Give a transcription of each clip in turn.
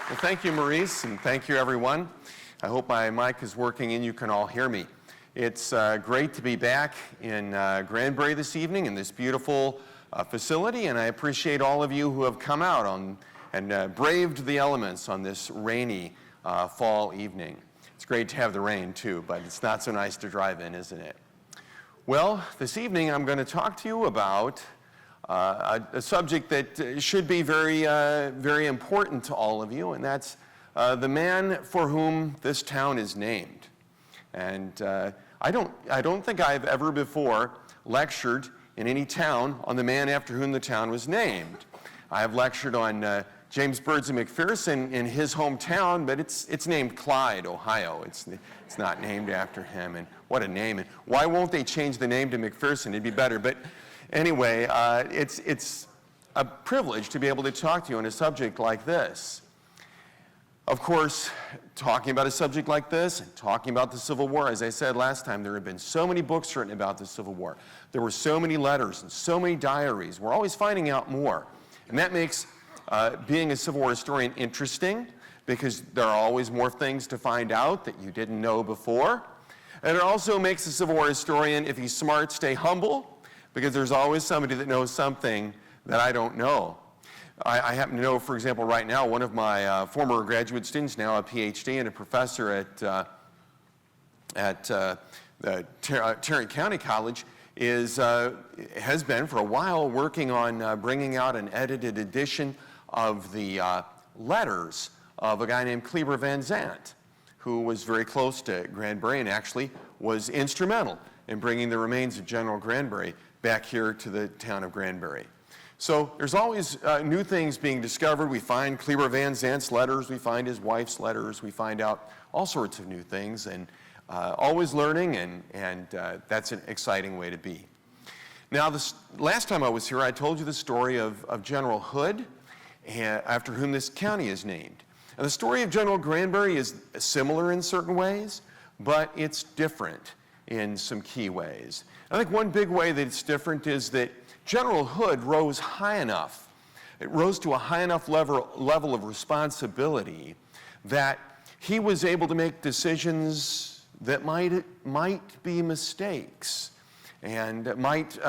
Well, thank you, Maurice, and thank you, everyone. I hope my mic is working and you can all hear me. It's great to be back in Granberry this evening in this beautiful facility, and I appreciate all of you who have come out and braved the elements on this rainy fall evening. It's great to have the rain, too, but it's not so nice to drive in, isn't it? Well, this evening I'm going to talk to you about a subject that should be very important to all of you, and that's the man for whom this town is named. And I don't think I've ever before lectured in any town on the man after whom the town was named. I have lectured on James Birdsey McPherson in his hometown, but it's named Clyde, Ohio. It's not named after him, and what a name. And why won't they change the name to McPherson? It'd be better. But anyway, it's a privilege to be able to talk to you on a subject like this. Of course, talking about a subject like this and talking about the Civil War, as I said last time, there have been so many books written about the Civil War. There were so many letters and so many diaries. We're always finding out more. And that makes being a Civil War historian interesting, because there are always more things to find out that you didn't know before. And it also makes a Civil War historian, if he's smart, stay humble, because there's always somebody that knows something that I don't know. I happen to know, for example, right now, one of my former graduate students, now a PhD and a professor at Tarrant County College, has been for a while working on bringing out an edited edition of the letters of a guy named Kleber Van Zandt, who was very close to Granbury and actually was instrumental in bringing the remains of General Granbury back here to the town of Granbury. So there's always new things being discovered. We find Kleber Van Zandt's letters, we find his wife's letters, we find out all sorts of new things, and always learning, and that's an exciting way to be. Now, last time I was here, I told you the story of General Hood, after whom this county is named. And the story of General Granbury is similar in certain ways, but it's different in some key ways. I think one big way that it's different is that General Hood rose high enough. It rose to a high enough level of responsibility that he was able to make decisions that might be mistakes and might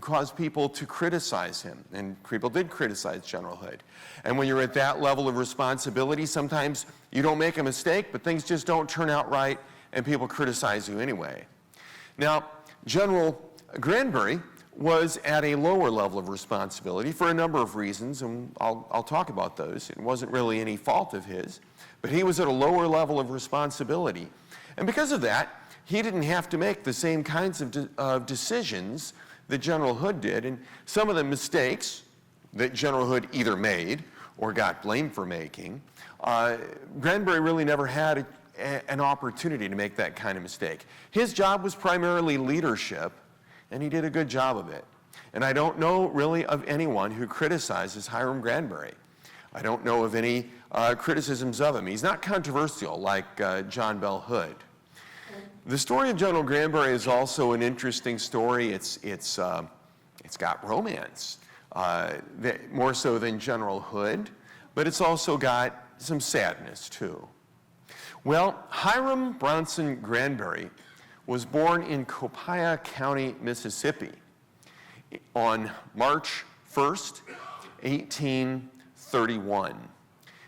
cause people to criticize him. And people did criticize General Hood. And when you're at that level of responsibility, sometimes you don't make a mistake, but things just don't turn out right, and people criticize you anyway. Now, General Granbury was at a lower level of responsibility for a number of reasons, and I'll talk about those. It wasn't really any fault of his, but he was at a lower level of responsibility. And because of that, he didn't have to make the same kinds of decisions that General Hood did, and some of the mistakes that General Hood either made or got blamed for making, Granbury really never had an opportunity to make that kind of mistake. His job was primarily leadership, and he did a good job of it. And I don't know really of anyone who criticizes Hiram Granbury. I don't know of any criticisms of him. He's not controversial like John Bell Hood. The story of General Granbury is also an interesting story. It's got romance, more so than General Hood, but it's also got some sadness too. Well, Hiram Bronson Granbury was born in Copiah County, Mississippi on March 1st, 1831.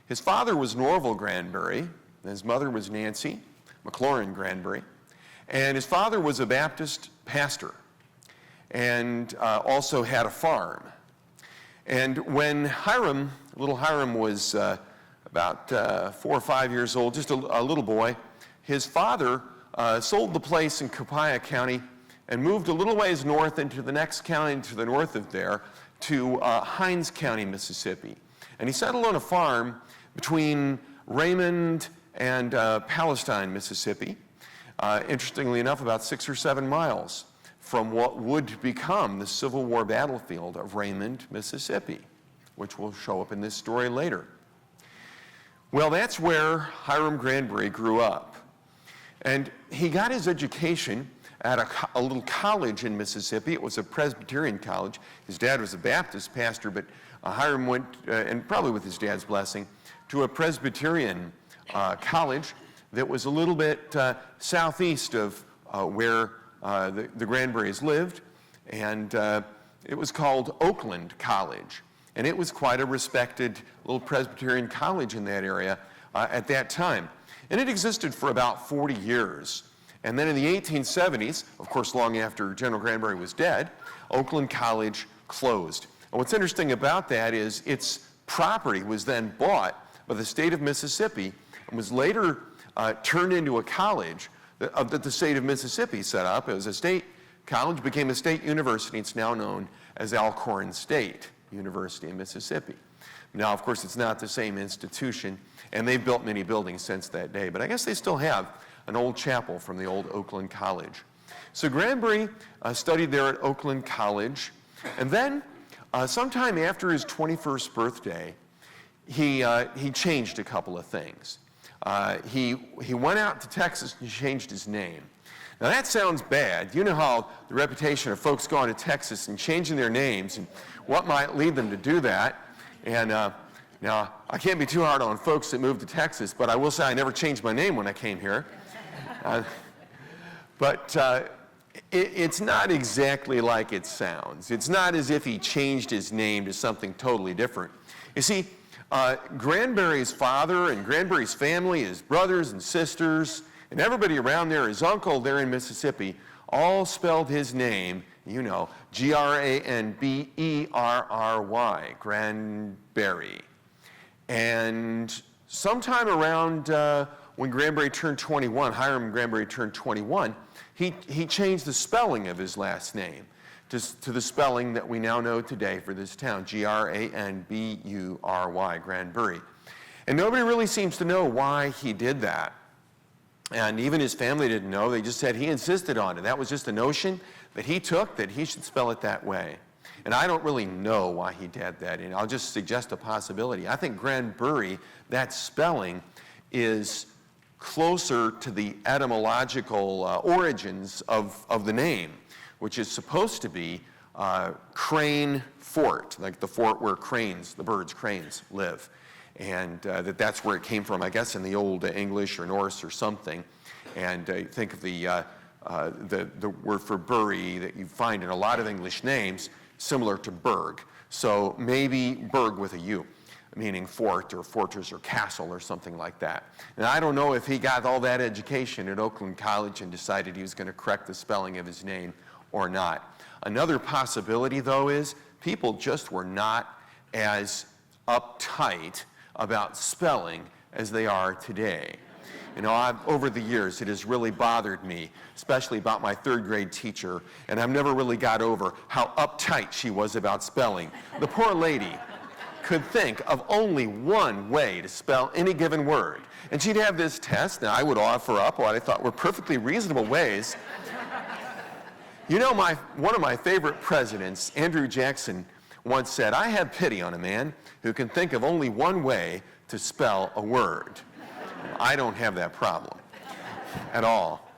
His father was Norval Granbury, and his mother was Nancy McLaurin Granbury, and his father was a Baptist pastor and also had a farm. And when little Hiram was about 4 or 5 years old, just a little boy, his father sold the place in Copiah County and moved a little ways north into the next county to the north of there to Hinds County, Mississippi. And he settled on a farm between Raymond and Palestine, Mississippi. Interestingly enough, about 6 or 7 miles from what would become the Civil War battlefield of Raymond, Mississippi, which will show up in this story later. Well, that's where Hiram Granbury grew up. And he got his education at a little college in Mississippi. It was a Presbyterian college. His dad was a Baptist pastor, but Hiram went, and probably with his dad's blessing, to a Presbyterian college that was a little bit southeast of where the Granburys lived, and it was called Oakland College. And it was quite a respected little Presbyterian college in that area at that time. And it existed for about 40 years. And then in the 1870s, of course long after General Granbury was dead, Oakland College closed. And what's interesting about that is its property was then bought by the state of Mississippi and was later turned into a college that the state of Mississippi set up. It was a state college, became a state university. It's now known as Alcorn State University in Mississippi. Now, of course, it's not the same institution, and they've built many buildings since that day, but I guess they still have an old chapel from the old Oakland College. So Granbury studied there at Oakland College, and then sometime after his 21st birthday, he changed a couple of things. He went out to Texas and changed his name. Now that sounds bad. You know how the reputation of folks going to Texas and changing their names and what might lead them to do that. And now I can't be too hard on folks that moved to Texas, but I will say I never changed my name when I came here. But it's not exactly like it sounds. It's not as if he changed his name to something totally different. You see, Granbury's father and Granbury's family, his brothers and sisters, and everybody around there, his uncle there in Mississippi, all spelled his name, you know, Granberry, Granberry. And sometime around when Granbury turned 21, Hiram Granbury turned 21, he changed the spelling of his last name to the spelling that we now know today for this town, Granbury, Granbury. And nobody really seems to know why he did that. And even his family didn't know. They just said he insisted on it. That was just a notion that he took, that he should spell it that way. And I don't really know why he did that. And I'll just suggest a possibility. I think Granbury, that spelling, is closer to the etymological origins of the name, which is supposed to be Crane Fort, like the fort where cranes, the birds, cranes, live. And that's where it came from, I guess, in the old English or Norse or something. And think of the word for bury that you find in a lot of English names, similar to burg. So maybe burg with a U, meaning fort or fortress or castle or something like that. And I don't know if he got all that education at Oakland College and decided he was going to correct the spelling of his name or not. Another possibility, though, is people just were not as uptight about spelling as they are today. You know, over the years, it has really bothered me, especially about my third grade teacher, and I've never really got over how uptight she was about spelling. The poor lady could think of only one way to spell any given word. And she'd have this test, and I would offer up what I thought were perfectly reasonable ways. You know, one of my favorite presidents, Andrew Jackson, once said, "I have pity on a man who can think of only one way to spell a word." I don't have that problem at all.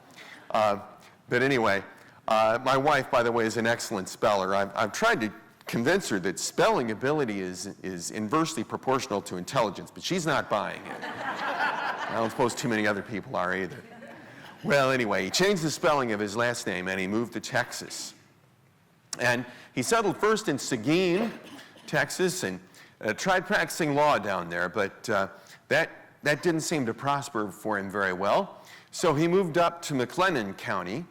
But anyway, my wife, by the way, is an excellent speller. I've tried to convince her that spelling ability is inversely proportional to intelligence, but she's not buying it. I don't suppose too many other people are either. Well, anyway, he changed the spelling of his last name and he moved to Texas. And he settled first in Seguin, Texas, and tried practicing law down there, but that didn't seem to prosper for him very well. So he moved up to McLennan County,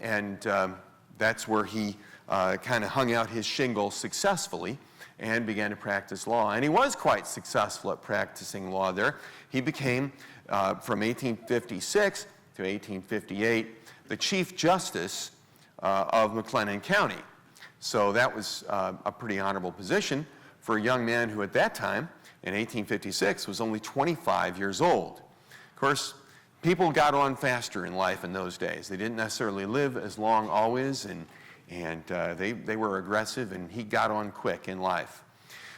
and that's where he kind of hung out his shingle successfully and began to practice law. And he was quite successful at practicing law there. He became, from 1856 to 1858, the Chief Justice of McLennan County. So that was a pretty honorable position for a young man who at that time, in 1856, was only 25 years old. Of course, people got on faster in life in those days. They didn't necessarily live as long always, and they were aggressive, and he got on quick in life.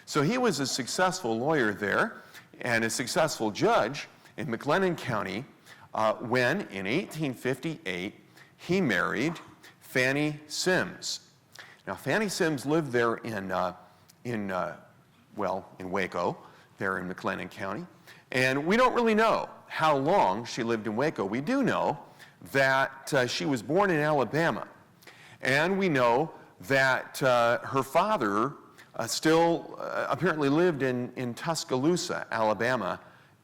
So he was a successful lawyer there and a successful judge in McLennan County when, in 1858, he married Fanny Sims. Now, Fanny Sims lived there in Waco there in McLennan County. And we don't really know how long she lived in Waco. We do know that she was born in Alabama. And we know that her father still apparently lived in Tuscaloosa, Alabama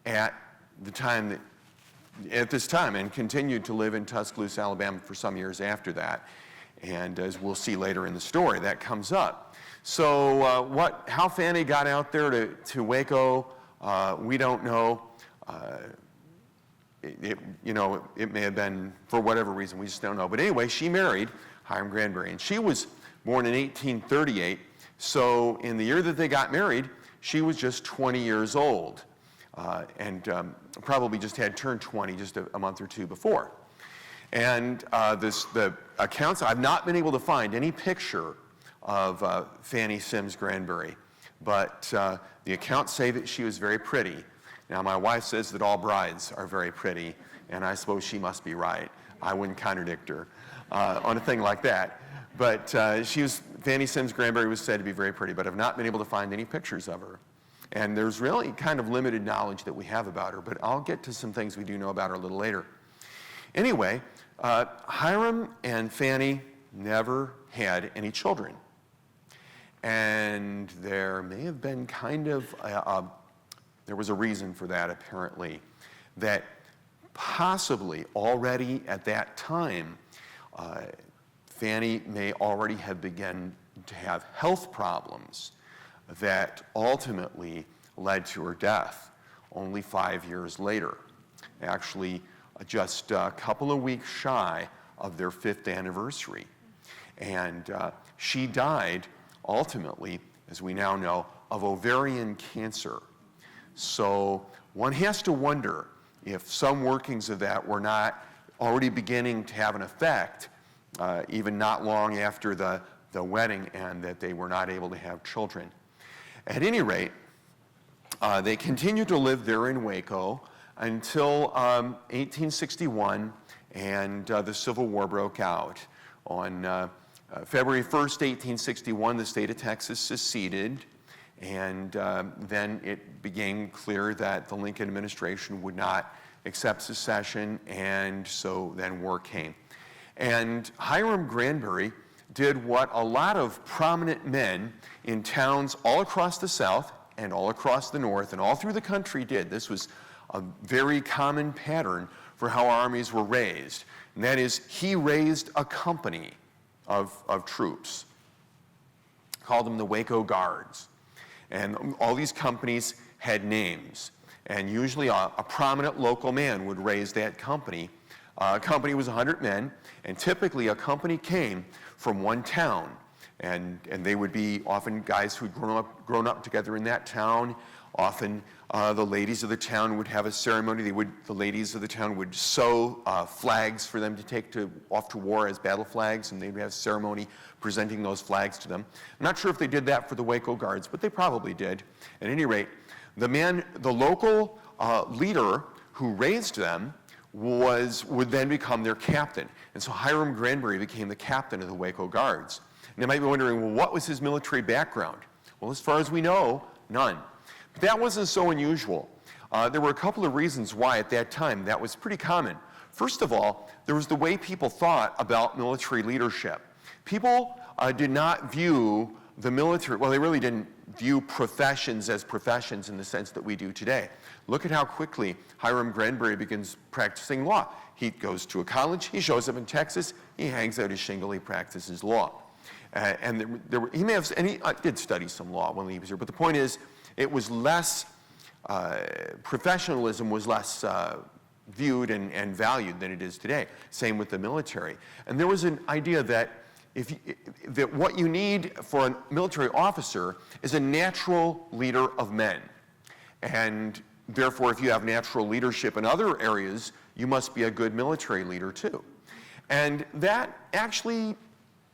at this time, and continued to live in Tuscaloosa, Alabama for some years after that. And as we'll see later in the story, that comes up. So how Fanny got out there to Waco, we don't know. It may have been for whatever reason, we just don't know. But anyway, she married Hiram Granbury, and she was born in 1838. So in the year that they got married, she was just 20 years old, and probably just had turned 20 just a month or two before. And the accounts, I've not been able to find any picture of Fanny Sims Granbury, but the accounts say that she was very pretty. Now, my wife says that all brides are very pretty, and I suppose she must be right. I wouldn't contradict her on a thing like that. But Fanny Sims Granbury was said to be very pretty, but I've not been able to find any pictures of her. And there's really kind of limited knowledge that we have about her, but I'll get to some things we do know about her a little later. Anyway, Hiram and Fanny never had any children. And there may have been there was a reason for that, apparently, that possibly already at that time, Fanny may already have begun to have health problems that ultimately led to her death only 5 years later. Actually, just a couple of weeks shy of their 5th anniversary. And she died ultimately, as we now know, of ovarian cancer. So one has to wonder if some workings of that were not already beginning to have an effect, even not long after the wedding, and that they were not able to have children. At any rate, they continued to live there in Waco until 1861, and the Civil War broke out. On February 1st, 1861, the state of Texas seceded, and then it became clear that the Lincoln administration would not accept secession, and so then war came. And Hiram Granbury did what a lot of prominent men in towns all across the South and all across the North and all through the country did. This was a very common pattern for how armies were raised. And that is, he raised a company of troops, called them the Waco Guards. And all these companies had names. And usually a prominent local man would raise that company. A company was 100 men, and typically a company came from one town. And they would be often guys who'd grown up together in that town. Often the ladies of the town would have a ceremony. The ladies of the town would sew flags for them to take off to war as battle flags, and they'd have a ceremony presenting those flags to them. I'm not sure if they did that for the Waco Guards, but they probably did. At any rate, the local leader who raised them would then become their captain. And so Hiram Granbury became the captain of the Waco Guards. And you might be wondering, well, what was his military background? Well, as far as we know, none. But that wasn't so unusual. There were a couple of reasons why at that time that was pretty common. First of all, there was the way people thought about military leadership. People did not view the military, well, they really didn't view professions as professions in the sense that we do today. Look at how quickly Hiram Granbury begins practicing law. He goes to a college, he shows up in Texas, he hangs out his shingle, he practices law. And he may have, and he did study some law when he was here, but the point is, it was less, professionalism was less viewed and valued than it is today. Same with the military. And there was an idea that that what you need for a military officer is a natural leader of men. And therefore, if you have natural leadership in other areas, you must be a good military leader too. And that actually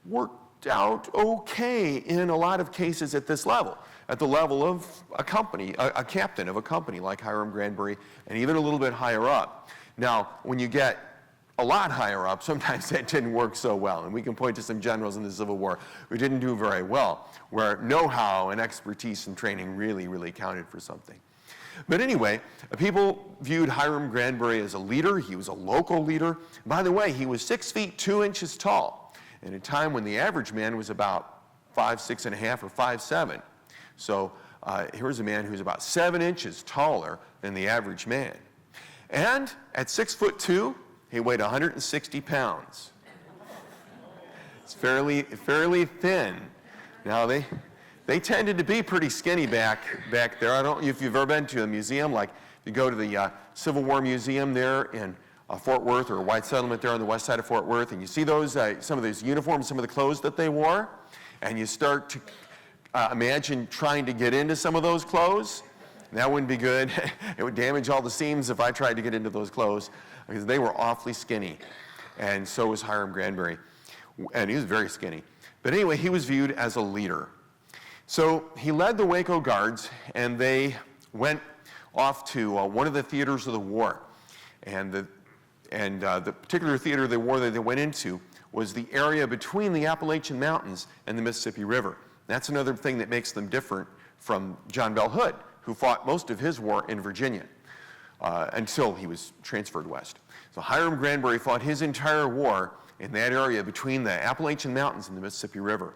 worked out okay in a lot of cases at this level, at the level of a company, a captain of a company like Hiram Granbury, and even a little bit higher up. Now, when you get a lot higher up, sometimes that didn't work so well. And we can point to some generals in the Civil War who didn't do very well, where know-how and expertise and training really, really counted for something. But anyway, people viewed Hiram Granbury as a leader. He was a local leader. By the way, he was 6 feet 2 inches tall in a time when the average man was about 5'6.5" or 5'7". So here's a man who's about 7 inches taller than the average man. And at 6'2", he weighed 160 pounds. It's fairly thin. Now they tended to be pretty skinny back there. I don't know if you've ever been to a museum, like you go to the Civil War Museum there in Fort Worth, or White Settlement there on the west side of Fort Worth, and you see those some of those uniforms, some of the clothes that they wore, and you start to imagine trying to get into some of those clothes. That wouldn't be good. It would damage all the seams if I tried to get into those clothes, because they were awfully skinny. And so was Hiram Granbury. And he was very skinny. But anyway, he was viewed as a leader. So he led the Waco Guards, and they went off to one of the theaters of the war. And the particular theater of the war that they went into was the area between the Appalachian Mountains and the Mississippi River. That's another thing that makes them different from John Bell Hood, who fought most of his war in Virginia until he was transferred west. So Hiram Granbury fought his entire war in that area between the Appalachian Mountains and the Mississippi River.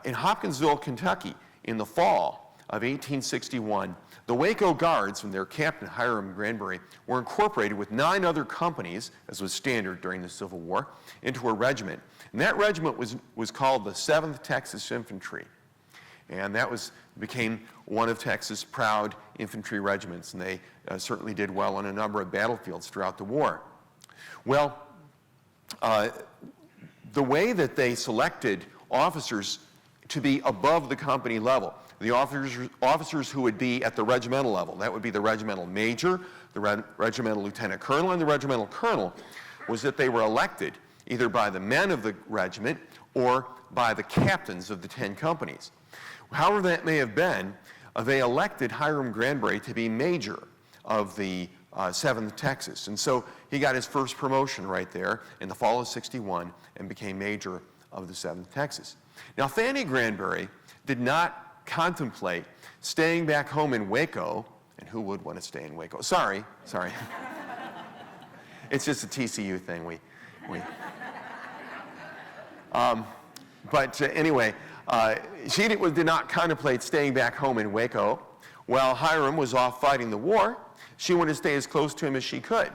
In Hopkinsville, Kentucky, in the fall of 1861, the Waco Guards, and their captain, Hiram Granbury, were incorporated with 9 other companies, as was standard during the Civil War, into a regiment. And that regiment was called the 7th Texas Infantry. And that became one of Texas' proud infantry regiments, and they certainly did well on a number of battlefields throughout the war. Well, the way that they selected officers to be above the company level, the officers who would be at the regimental level, that would be the regimental major, the regimental lieutenant colonel, and the regimental colonel, was that they were elected either by the men of the regiment or by the captains of the 10 companies. However that may have been, they elected Hiram Granbury to be major of the 7th Texas. And so he got his first promotion right there in the fall of '61 and became major of the 7th Texas. Now, Fanny Granbury did not contemplate staying back home in Waco, and who would want to stay in Waco? Sorry. It's just a TCU thing. Anyway, she did not contemplate staying back home in Waco. While Hiram was off fighting the war, she wanted to stay as close to him as she could.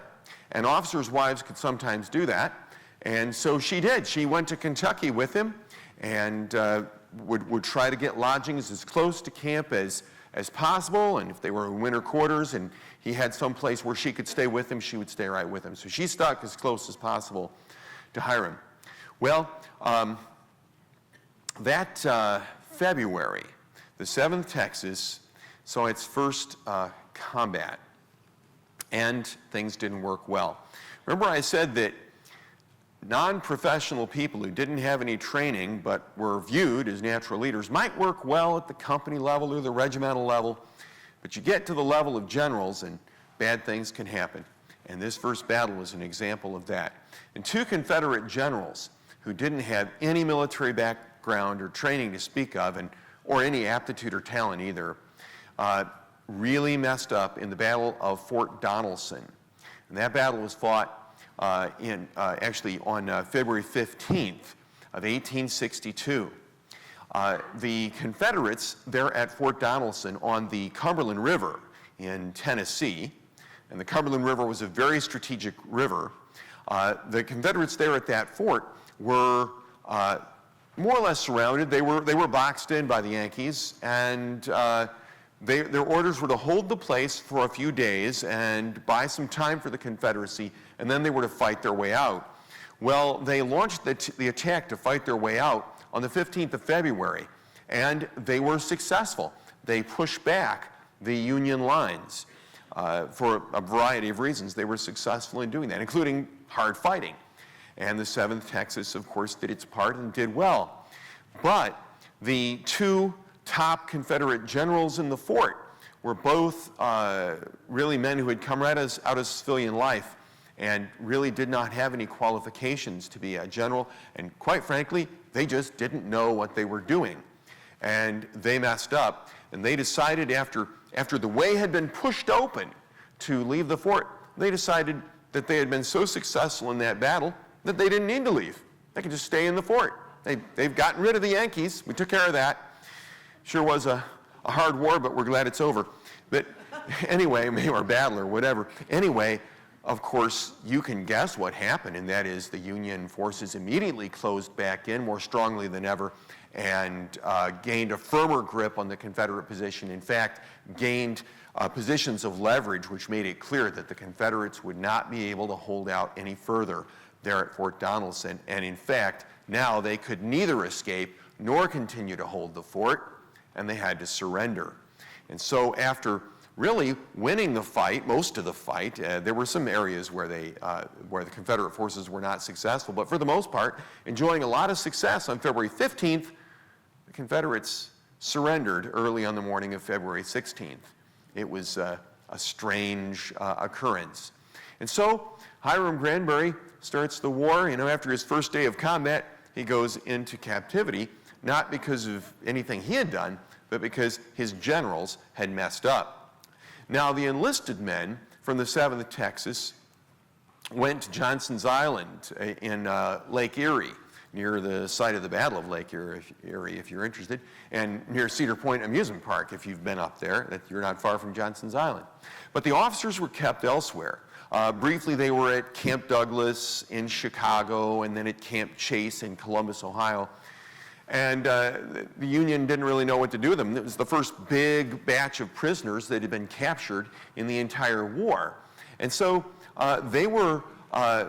And officers' wives could sometimes do that. And so she did. She went to Kentucky with him and would try to get lodgings as close to camp as possible. And if they were in winter quarters and he had some place where she could stay with him, she would stay right with him. So she stuck as close as possible to Hiram. Well, that February, the 7th Texas saw its first combat, and things didn't work well. Remember I said that non-professional people who didn't have any training but were viewed as natural leaders might work well at the company level or the regimental level, but you get to the level of generals and bad things can happen. And this first battle was an example of that. And 2 Confederate generals who didn't have any military background or training to speak of, or any aptitude or talent either, really messed up in the Battle of Fort Donelson. And that battle was fought actually on February 15th of 1862. The Confederates there at Fort Donelson on the Cumberland River in Tennessee, and the Cumberland River was a very strategic river. The Confederates there at that fort were more or less surrounded. They were boxed in by the Yankees, and their orders were to hold the place for a few days and buy some time for the Confederacy, and then they were to fight their way out. Well, they launched the attack to fight their way out on the 15th of February, and they were successful. They pushed back the Union lines for a variety of reasons. They were successful in doing that, including hard fighting. And the 7th Texas, of course, did its part and did well. But the 2 top Confederate generals in the fort were both really men who had come right out of civilian life and really did not have any qualifications to be a general. And quite frankly, they just didn't know what they were doing. And they messed up. And they decided after after the way had been pushed open to leave the fort, they decided that they had been so successful in that battle that they didn't need to leave. They could just stay in the fort. They've gotten rid of the Yankees. We took care of that. Sure was a hard war, but we're glad it's over. But anyway, or battle or whatever. Anyway, of course, you can guess what happened, and that is the Union forces immediately closed back in more strongly than ever and gained a firmer grip on the Confederate position. In fact, gained positions of leverage, which made it clear that the Confederates would not be able to hold out any further there at Fort Donelson. And in fact, now they could neither escape nor continue to hold the fort, and they had to surrender. And so after really winning the fight, most of the fight, there were some areas where the Confederate forces were not successful, but for the most part, enjoying a lot of success. On February 15th, the Confederates surrendered early on the morning of February 16th. It was a strange occurrence. And so Hiram Granbury starts the war. After his first day of combat, he goes into captivity, not because of anything he had done, but because his generals had messed up. Now, the enlisted men from the 7th Texas went to Johnson's Island in Lake Erie, near the site of the Battle of Lake Erie, if you're interested, and near Cedar Point Amusement Park, if you've been up there, that you're not far from Johnson's Island. But the officers were kept elsewhere. Briefly, they were at Camp Douglas in Chicago, and then at Camp Chase in Columbus, Ohio. And the Union didn't really know what to do with them. It was the first big batch of prisoners that had been captured in the entire war. And so they were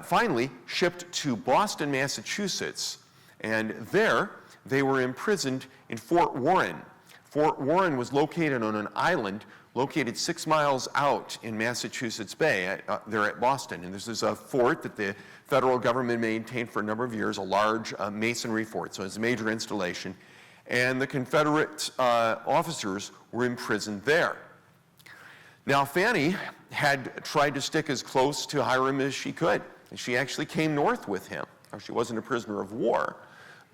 finally shipped to Boston, Massachusetts. And there they were imprisoned in Fort Warren. Fort Warren was located on an island located 6 miles out in Massachusetts Bay, there at Boston. And this is a fort that the federal government maintained for a number of years, a large masonry fort, so it's a major installation. And the Confederate officers were imprisoned there. Now, Fanny had tried to stick as close to Hiram as she could, and she actually came north with him. Now, she wasn't a prisoner of war,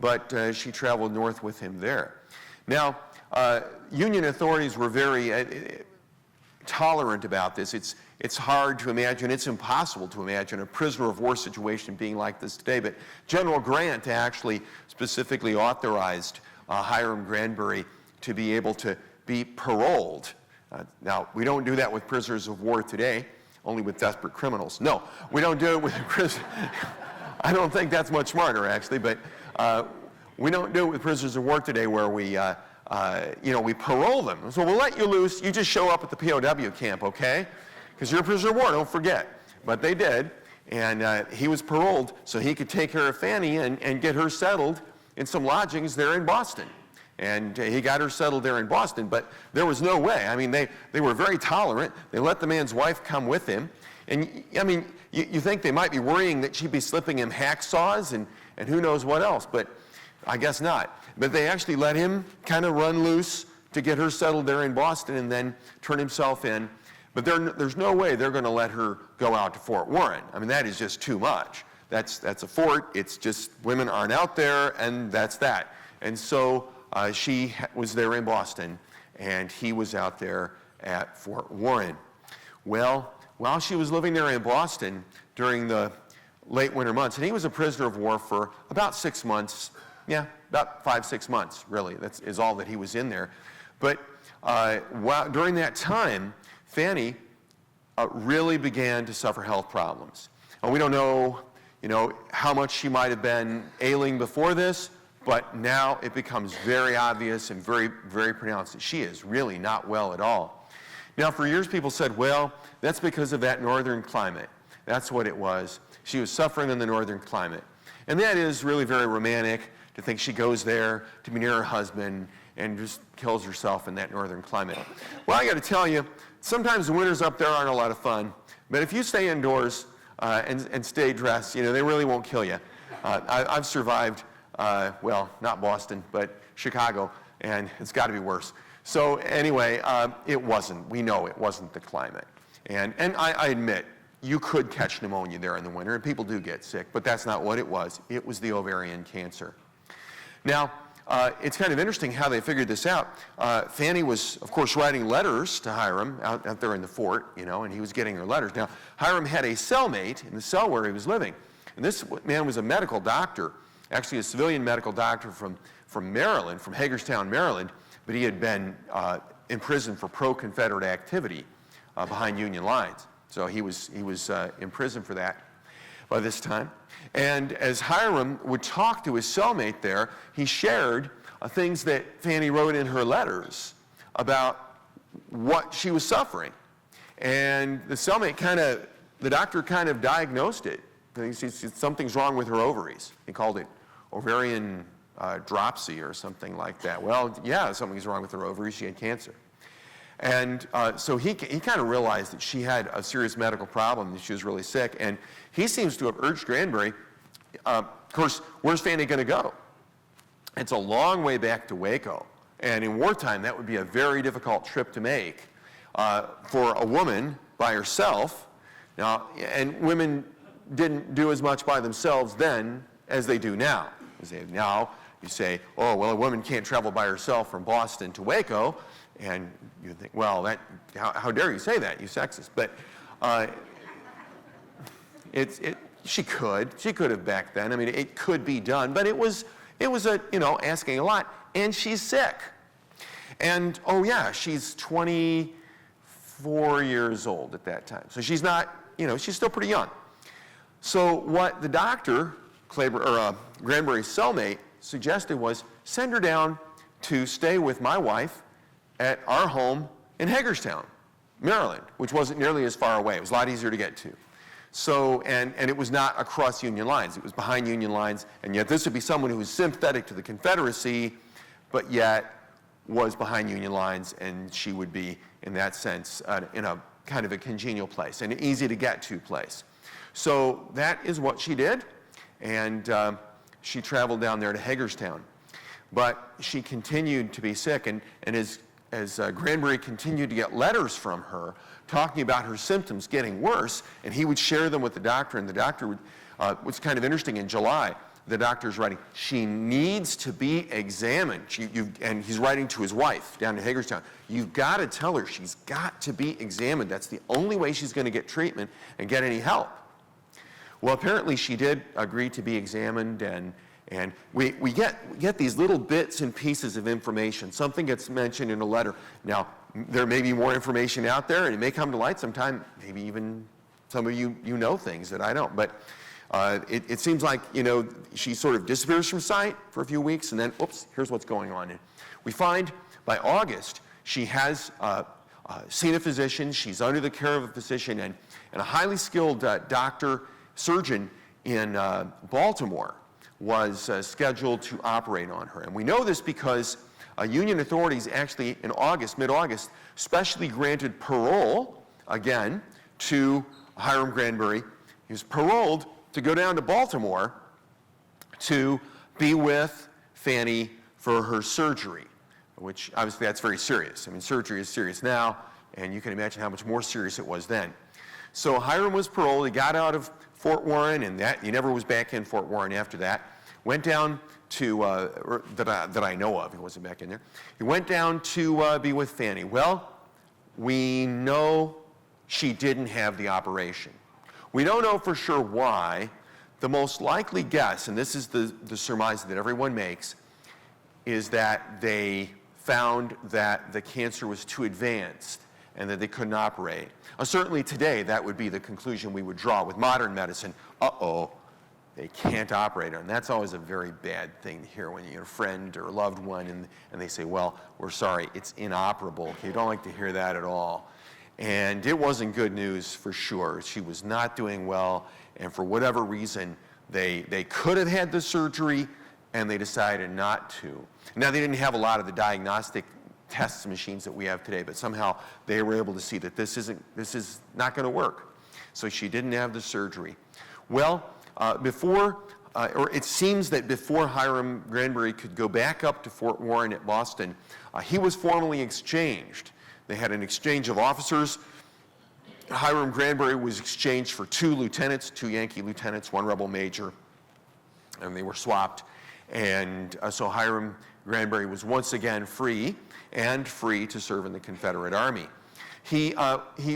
but she traveled north with him there. Now, Union authorities were very tolerant about this. It's hard to imagine, it's impossible to imagine a prisoner of war situation being like this today, but General Grant actually specifically authorized Hiram Granbury to be able to be paroled. Now, we don't do that with prisoners of war today, only with desperate criminals. No, we don't do it with prisoners. I don't think that's much smarter, actually, but we don't do it with prisoners of war today where we parole them. So we'll let you loose. You just show up at the POW camp, okay? Because you're a prisoner of war, don't forget. But they did, and he was paroled so he could take care of Fanny and get her settled in some lodgings there in Boston. And he got her settled there in Boston, but there was no way. I mean, they were very tolerant. They let the man's wife come with him. And, I mean, you think they might be worrying that she'd be slipping him hacksaws and who knows what else, but I guess not. But they actually let him kind of run loose to get her settled there in Boston and then turn himself in. But there's no way they're going to let her go out to Fort Warren. I mean, that is just too much. That's a fort. It's just women aren't out there, and that's that. And so she was there in Boston, and he was out there at Fort Warren. Well, while she was living there in Boston during the late winter months, and he was a prisoner of war for about 6 months, about 5-6 months, really. That is all that he was in there. But during that time, Fanny really began to suffer health problems. And we don't know, how much she might have been ailing before this, but now it becomes very obvious and very, very pronounced that she is really not well at all. Now, for years, people said, well, that's because of that northern climate. That's what it was. She was suffering in the northern climate. And that is really very romantic to think she goes there to be near her husband and just kills herself in that northern climate. Well, I got to tell you, sometimes the winters up there aren't a lot of fun, but if you stay indoors and stay dressed, they really won't kill you. I've survived, not Boston, but Chicago, and it's got to be worse. So anyway, we know it wasn't the climate. And I admit, you could catch pneumonia there in the winter, and people do get sick, but that's not what it was. It was the ovarian cancer. Now, it's kind of interesting how they figured this out. Fanny was, of course, writing letters to Hiram out there in the fort, and he was getting her letters. Now, Hiram had a cellmate in the cell where he was living, and this man was a medical doctor, actually a civilian medical doctor from Maryland, from Hagerstown, Maryland, but he had been in prison for pro-Confederate activity behind Union lines. So he was in prison for that by this time. And as Hiram would talk to his cellmate there, he shared things that Fanny wrote in her letters about what she was suffering. And the cellmate the doctor kind of diagnosed it. He said something's wrong with her ovaries. He called it ovarian dropsy or something like that. Well, yeah, something's wrong with her ovaries. She had cancer. And so he kind of realized that she had a serious medical problem, that she was really sick. And he seems to have urged Granbury, of course, where's Fanny going to go? It's a long way back to Waco. And in wartime, that would be a very difficult trip to make for a woman by herself. Now, and women didn't do as much by themselves then as they do now. Now, you say, oh, well, a woman can't travel by herself from Boston to Waco. And you think, well, how dare you say that, you sexist. But she could have back then. I mean, it could be done, but it was asking a lot. And she's sick. And, oh yeah, she's 24 years old at that time. So she's not, she's still pretty young. So what the doctor, Granbury's cellmate, suggested was send her down to stay with my wife at our home in Hagerstown, Maryland, which wasn't nearly as far away. It was a lot easier to get to. So, and it was not across Union lines. It was behind Union lines, and yet this would be someone who was sympathetic to the Confederacy, but yet was behind Union lines, and she would be, in that sense, in a kind of a congenial place, an easy to get to place. So that is what she did, and she traveled down there to Hagerstown. But she continued to be sick, and as Granbury continued to get letters from her talking about her symptoms getting worse, and he would share them with the doctor, and the doctor would, what's kind of interesting, in July, the doctor's writing, she needs to be examined. And he's writing to his wife down in Hagerstown, you've got to tell her she's got to be examined. That's the only way she's going to get treatment and get any help. Well, apparently she did agree to be examined, and we get these little bits and pieces of information. Something gets mentioned in a letter. Now, there may be more information out there, and it may come to light sometime. Maybe even some of you know things that I don't. But it seems like, she sort of disappears from sight for a few weeks, and then, oops, here's what's going on. And we find by August, she has seen a physician. She's under the care of a physician, and a highly skilled surgeon in Baltimore was scheduled to operate on her. And we know this because Union authorities actually in August, mid-August, specially granted parole, again, to Hiram Granbury. He was paroled to go down to Baltimore to be with Fanny for her surgery, which obviously that's very serious. I mean, surgery is serious now, and you can imagine how much more serious it was then. So Hiram was paroled. He got out of Fort Warren, and he never was back in Fort Warren after that. Went down to, that I know of, he wasn't back in there. He went down to be with Fanny. Well, we know she didn't have the operation. We don't know for sure why. The most likely guess, and this is the surmise that everyone makes, is that they found that the cancer was too advanced and that they couldn't operate. Certainly today, that would be the conclusion we would draw with modern medicine. Uh-oh, they can't operate on. And that's always a very bad thing to hear when you get a friend or a loved one and they say, well, we're sorry, it's inoperable. Okay, you don't like to hear that at all. And it wasn't good news for sure. She was not doing well, and for whatever reason, they could have had the surgery, and they decided not to. Now, they didn't have a lot of the diagnostic tests machines that we have today, but somehow they were able to see that this is not going to work. So she didn't have the surgery. Well, it seems that before Hiram Granbury could go back up to Fort Warren at Boston, he was formally exchanged. They had an exchange of officers. Hiram Granbury was exchanged for two Yankee lieutenants, one rebel major, and they were swapped. And so Hiram Granbury was once again free to serve in the Confederate Army. He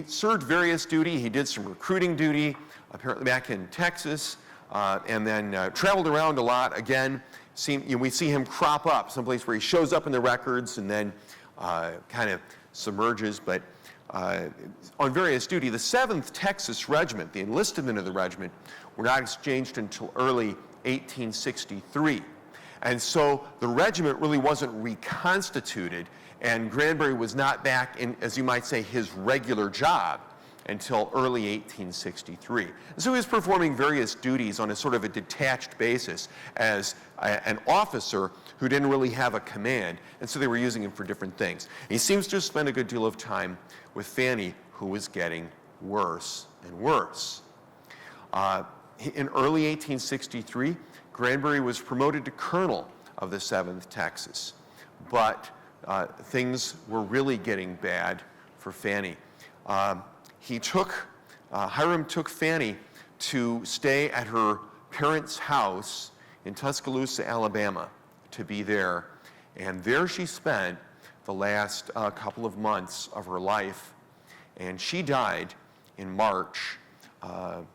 served various duty. He did some recruiting duty, apparently back in Texas, and then traveled around a lot. Again, we see him crop up someplace where he shows up in the records and then kind of submerges, but on various duty. The 7th Texas Regiment, the enlistment of the regiment, were not exchanged until early 1863. And so the regiment really wasn't reconstituted, and Granbury was not back in, as you might say, his regular job until early 1863. And so he was performing various duties on a sort of a detached basis as an officer who didn't really have a command, and so they were using him for different things. And he seems to have spent a good deal of time with Fanny, who was getting worse and worse. In early 1863, Granbury was promoted to colonel of the 7th Texas, but things were really getting bad for Fanny. Hiram took Fanny to stay at her parents' house in Tuscaloosa, Alabama, to be there. And there she spent the last couple of months of her life. And she died in March 20th,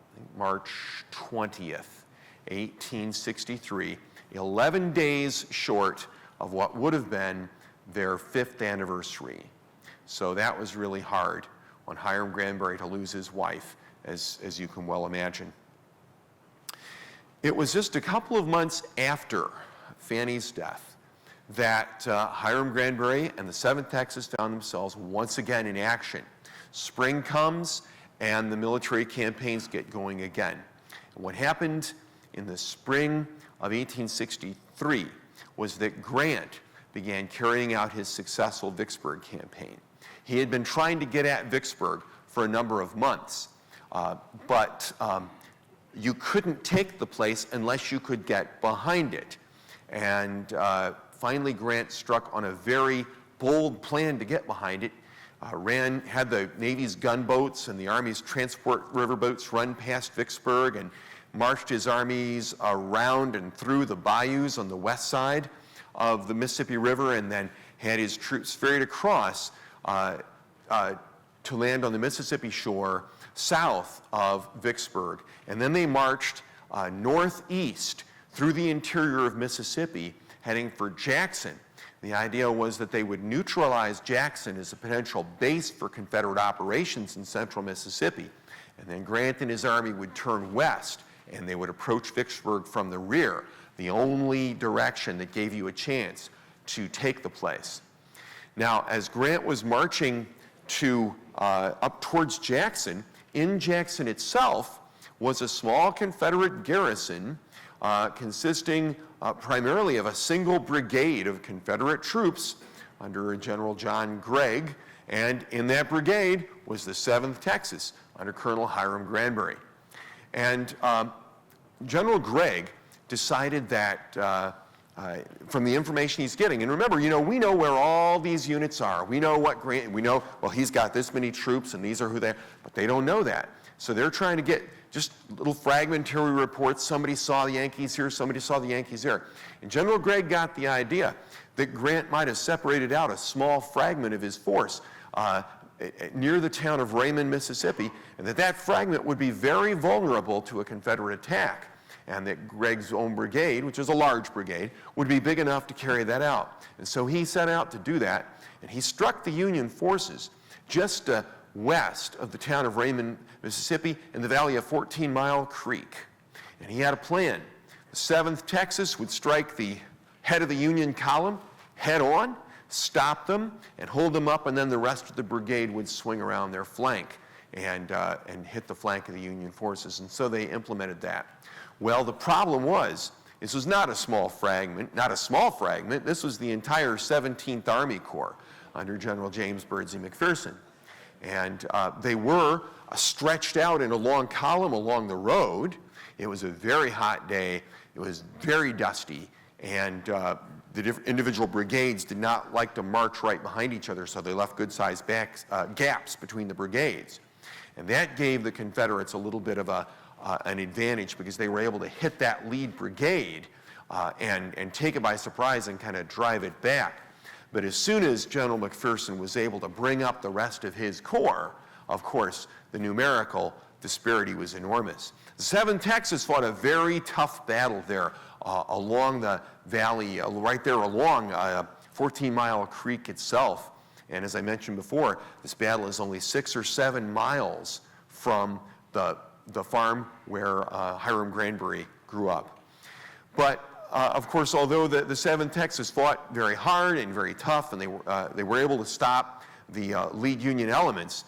1863, 11 days short of what would have been their 5th anniversary. So that was really hard on Hiram Granbury to lose his wife, as you can well imagine. It was just a couple of months after Fanny's death that Hiram Granbury and the 7th Texas found themselves once again in action. Spring comes and the military campaigns get going again. And what happened in the spring of 1863 was that Grant began carrying out his successful Vicksburg campaign. He had been trying to get at Vicksburg for a number of months, but you couldn't take the place unless you could get behind it. And finally, Grant struck on a very bold plan to get behind it. Had the Navy's gunboats and the Army's transport riverboats run past Vicksburg and marched his armies around and through the bayous on the west side of the Mississippi River, and then had his troops ferried across to land on the Mississippi shore south of Vicksburg. And then they marched northeast through the interior of Mississippi, heading for Jackson. The idea was that they would neutralize Jackson as a potential base for Confederate operations in central Mississippi. And then Grant and his army would turn west, and they would approach Vicksburg from the rear, the only direction that gave you a chance to take the place. Now, as Grant was marching up towards Jackson, in Jackson itself was a small Confederate garrison consisting primarily of a single brigade of Confederate troops under General John Gregg, and in that brigade was the 7th Texas under Colonel Hiram Granbury. And General Gregg decided that from the information he's getting, and remember, we know where all these units are. We know well, he's got this many troops and these are who they are, but they don't know that. So they're trying to get just little fragmentary reports. Somebody saw the Yankees here, somebody saw the Yankees there. And General Gregg got the idea that Grant might have separated out a small fragment of his force near the town of Raymond, Mississippi, and that fragment would be very vulnerable to a Confederate attack, and that Gregg's own brigade, which is a large brigade, would be big enough to carry that out. And so he set out to do that, and he struck the Union forces just west of the town of Raymond, Mississippi, in the valley of 14 Mile Creek. And he had a plan. The 7th Texas would strike the head of the Union column head on, stop them, and hold them up, and then the rest of the brigade would swing around their flank and hit the flank of the Union forces. And so they implemented that. Well, the problem was, this was not a small fragment. This was the entire 17th Army Corps under General James Birdsey McPherson. And they were stretched out in a long column along the road. It was a very hot day. It was very dusty. And the individual brigades did not like to march right behind each other, so they left good-sized gaps between the brigades. And that gave the Confederates a little bit of an advantage, because they were able to hit that lead brigade and take it by surprise and kind of drive it back. But as soon as General McPherson was able to bring up the rest of his corps, of course, the numerical disparity was enormous. The 7th Texas fought a very tough battle there along the valley, right there along 14-Mile Creek itself. And as I mentioned before, this battle is only 6 or 7 miles from the farm where Hiram Granbury grew up. But of course, although the 7th Texas fought very hard and very tough, and they were able to stop the lead Union elements,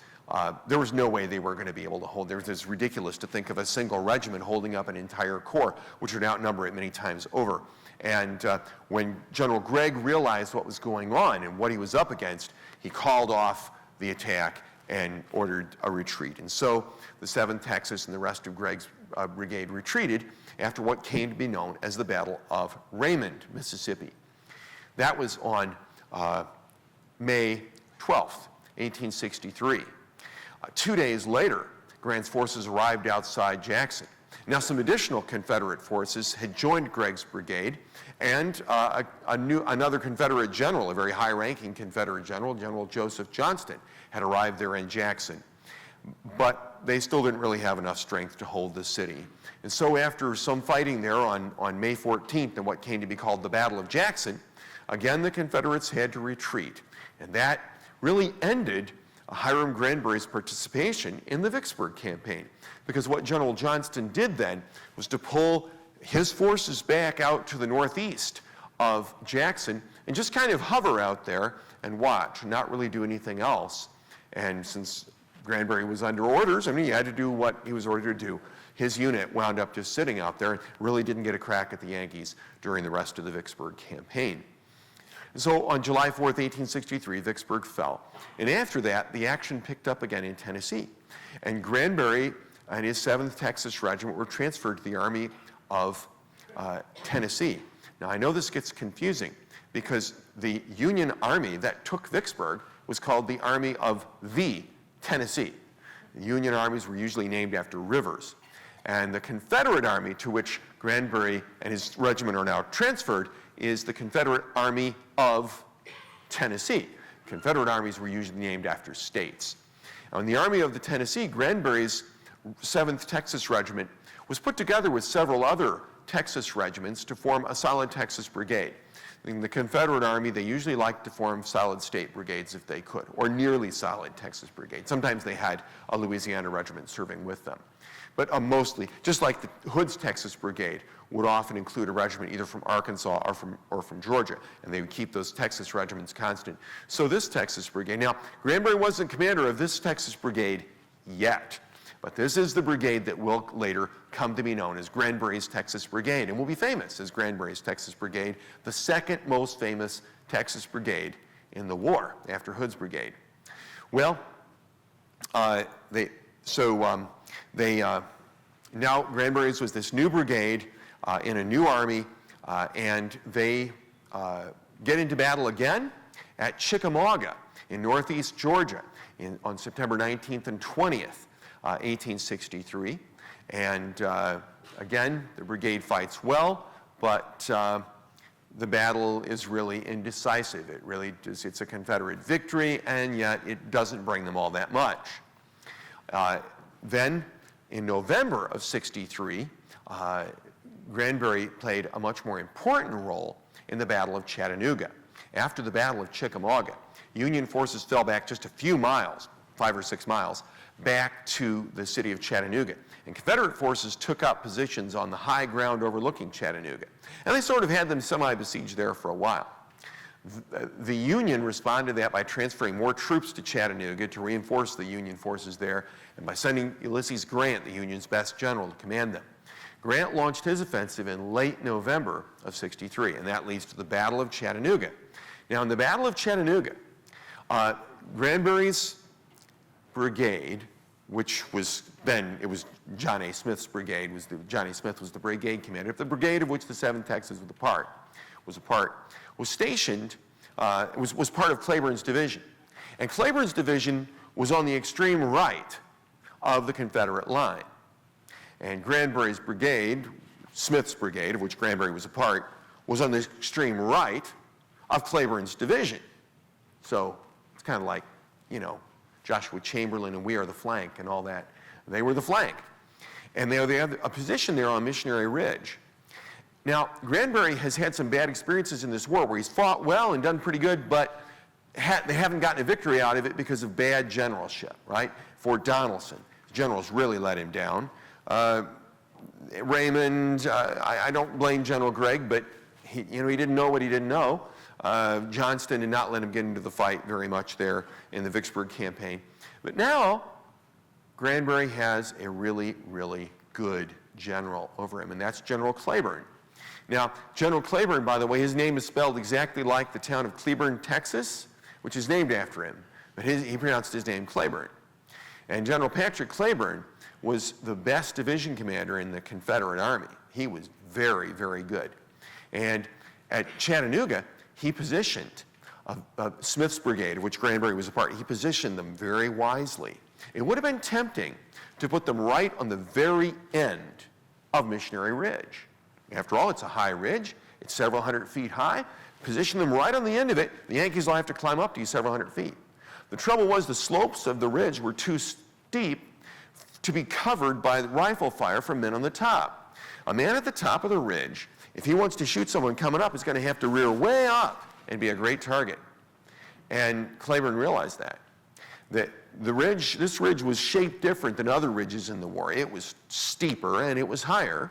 there was no way they were going to be able to hold. It's ridiculous to think of a single regiment holding up an entire corps, which would outnumber it many times over. And when General Gregg realized what was going on and what he was up against, he called off the attack and ordered a retreat. And so the 7th Texas and the rest of Gregg's brigade retreated after what came to be known as the Battle of Raymond, Mississippi. That was on May 12th, 1863. 2 days later, Grant's forces arrived outside Jackson. Now, some additional Confederate forces had joined Gregg's brigade, and another Confederate general, a very high-ranking Confederate general, General Joseph Johnston, had arrived there in Jackson. But they still didn't really have enough strength to hold the city. And so after some fighting there on May 14th in what came to be called the Battle of Jackson, again the Confederates had to retreat. And that really ended Hiram Granbury's participation in the Vicksburg campaign. Because what General Johnston did then was to pull his forces back out to the northeast of Jackson and just kind of hover out there and watch, and not really do anything else. And since Granbury was under orders, I mean, he had to do what he was ordered to do. His unit wound up just sitting out there and really didn't get a crack at the Yankees during the rest of the Vicksburg campaign. So on July 4th, 1863, Vicksburg fell. And after that, the action picked up again in Tennessee. And Granbury and his 7th Texas Regiment were transferred to the Army of Tennessee. Now, I know this gets confusing because the Union Army that took Vicksburg was called the Army of the Tennessee. The Union armies were usually named after rivers. And the Confederate Army to which Granbury and his regiment are now transferred is the Confederate Army of Tennessee. Confederate armies were usually named after states. Now, in the Army of the Tennessee, Granbury's 7th Texas Regiment was put together with several other Texas regiments to form a solid Texas brigade. In the Confederate Army, they usually liked to form solid state brigades if they could, or nearly solid Texas brigades. Sometimes they had a Louisiana regiment serving with them. But mostly, just like the Hood's Texas Brigade would often include a regiment either from Arkansas or from Georgia, and they would keep those Texas regiments constant. So this Texas Brigade, now Granbury wasn't commander of this Texas Brigade yet, but this is the brigade that will later come to be known as Granbury's Texas Brigade, and will be famous as Granbury's Texas Brigade, the second most famous Texas Brigade in the war after Hood's Brigade. Well, now Granbury's was this new brigade in a new army, and they get into battle again at Chickamauga in northeast Georgia on September 19th and 20th, 1863. And again, the brigade fights well, but the battle is really indecisive. It's a Confederate victory, and yet it doesn't bring them all that much. Then, in November of '63, Granbury played a much more important role in the Battle of Chattanooga. After the Battle of Chickamauga, Union forces fell back just a few miles, 5 or 6 miles, back to the city of Chattanooga. And Confederate forces took up positions on the high ground overlooking Chattanooga. And they sort of had them semi-besieged there for a while. The Union responded to that by transferring more troops to Chattanooga to reinforce the Union forces there, and by sending Ulysses Grant, the Union's best general, to command them. Grant launched his offensive in late November of '63, and that leads to the Battle of Chattanooga. Now, in the Battle of Chattanooga, Granbury's brigade, which was then, it was John A. Smith's brigade, John A. Smith was the brigade commander, the brigade of which the 7th Texas was a part, was stationed, was part of Cleburne's division. And Cleburne's division was on the extreme right of the Confederate line. And Granbury's brigade, Smith's brigade, of which Granbury was a part, was on the extreme right of Cleburne's division. So it's kind of like, you know, Joshua Chamberlain and We Are the Flank and all that. They were the flank. And they had a position there on Missionary Ridge. Now, Granbury has had some bad experiences in this war where he's fought well and done pretty good, but they haven't gotten a victory out of it because of bad generalship, right? Fort Donelson, generals really let him down. Raymond, I don't blame General Gregg, but he didn't know what he didn't know. Johnston did not let him get into the fight very much there in the Vicksburg campaign. But now, Granbury has a really, really good general over him, and that's General Cleburne. Now, General Cleburne, by the way, his name is spelled exactly like the town of Cleburne, Texas, which is named after him. But he pronounced his name Cleburne. And General Patrick Cleburne was the best division commander in the Confederate Army. He was very, very good. And at Chattanooga, he positioned Smith's brigade, of which Granbury was a part. He positioned them very wisely. It would have been tempting to put them right on the very end of Missionary Ridge. After all, it's a high ridge. It's several hundred feet high. Position them right on the end of it. The Yankees will have to climb up to you several hundred feet. The trouble was the slopes of the ridge were too steep to be covered by rifle fire from men on the top. A man at the top of the ridge, if he wants to shoot someone coming up, is going to have to rear way up and be a great target. And Cleburne realized that this ridge was shaped different than other ridges in the war. It was steeper and it was higher,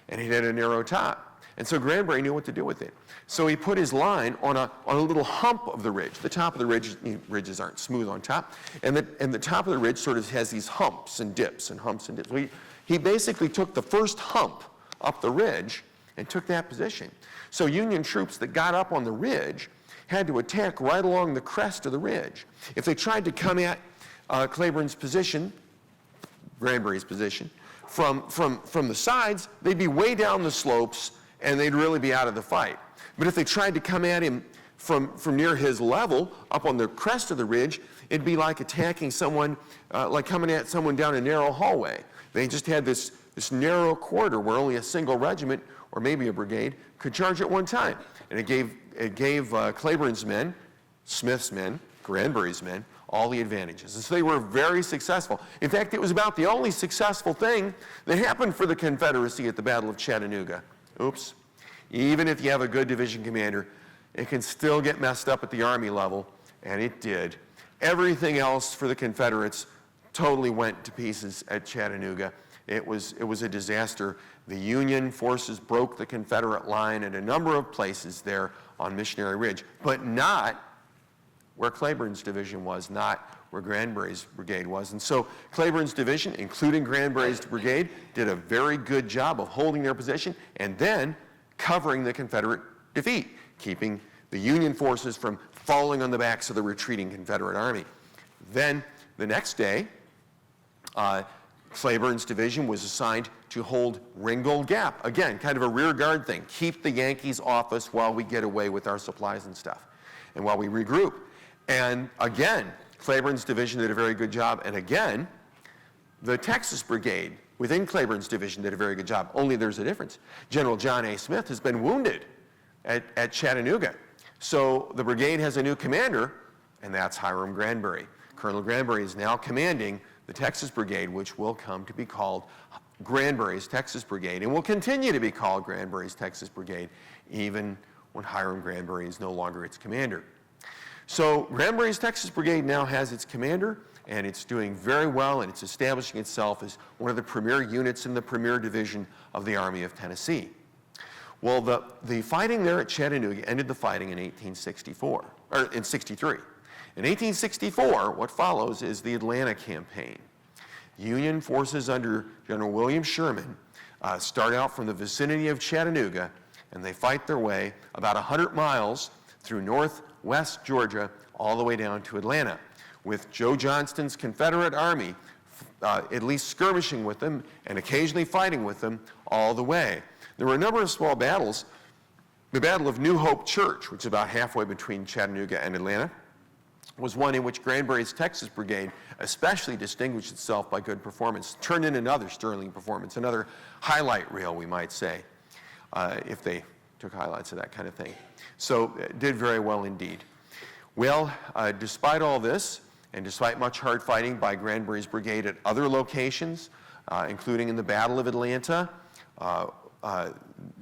and it had a narrow top. And so Granbury knew what to do with it. So he put his line on a little hump of the ridge. The top of the ridge, ridges aren't smooth on top, and the top of the ridge sort of has these humps and dips and humps and dips. He basically took the first hump up the ridge and took that position. So Union troops that got up on the ridge had to attack right along the crest of the ridge. If they tried to come at Cleburne's position, Granbury's position, from the sides, they'd be way down the slopes and they'd really be out of the fight. But if they tried to come at him from near his level, up on the crest of the ridge, it'd be like attacking someone, like coming at someone down a narrow hallway. They just had this narrow corridor where only a single regiment, or maybe a brigade, could charge at one time. And it gave Cleburne's men, Smith's men, Granbury's men, all the advantages. And so they were very successful. In fact, it was about the only successful thing that happened for the Confederacy at the Battle of Chattanooga. Oops. Even if you have a good division commander, it can still get messed up at the Army level, and it did. Everything else for the Confederates totally went to pieces at Chattanooga. It was a disaster. The Union forces broke the Confederate line at a number of places there on Missionary Ridge, but not where Cleburne's division was, not where Granbury's brigade was. And so Cleburne's division, including Granbury's brigade, did a very good job of holding their position and then covering the Confederate defeat, keeping the Union forces from falling on the backs of the retreating Confederate Army. Then the next day, Cleburne's division was assigned to hold Ringgold Gap. Again, kind of a rear guard thing. Keep the Yankees off us while we get away with our supplies and stuff, and while we regroup. And again, Cleburne's division did a very good job. And again, the Texas Brigade within Cleburne's division did a very good job. Only there's a difference. General John A. Smith has been wounded at Chattanooga. So the brigade has a new commander, and that's Hiram Granbury. Colonel Granbury is now commanding the Texas Brigade, which will come to be called Granbury's Texas Brigade, and will continue to be called Granbury's Texas Brigade, even when Hiram Granbury is no longer its commander. So Granbury's Texas Brigade now has its commander, and it's doing very well, and it's establishing itself as one of the premier units in the premier division of the Army of Tennessee. Well, the fighting there at Chattanooga ended the fighting in 1864, or in 63. In 1864, what follows is the Atlanta campaign. Union forces under General William Sherman start out from the vicinity of Chattanooga, and they fight their way about 100 miles through northwest Georgia all the way down to Atlanta, with Joe Johnston's Confederate Army at least skirmishing with them and occasionally fighting with them all the way. There were a number of small battles. The Battle of New Hope Church, which is about halfway between Chattanooga and Atlanta, was one in which Granbury's Texas Brigade especially distinguished itself by good performance, turned in another sterling performance, another highlight reel, we might say, if they took highlights of that kind of thing. So did very well indeed. Well, despite all this, and despite much hard fighting by Granbury's brigade at other locations, including in the Battle of Atlanta,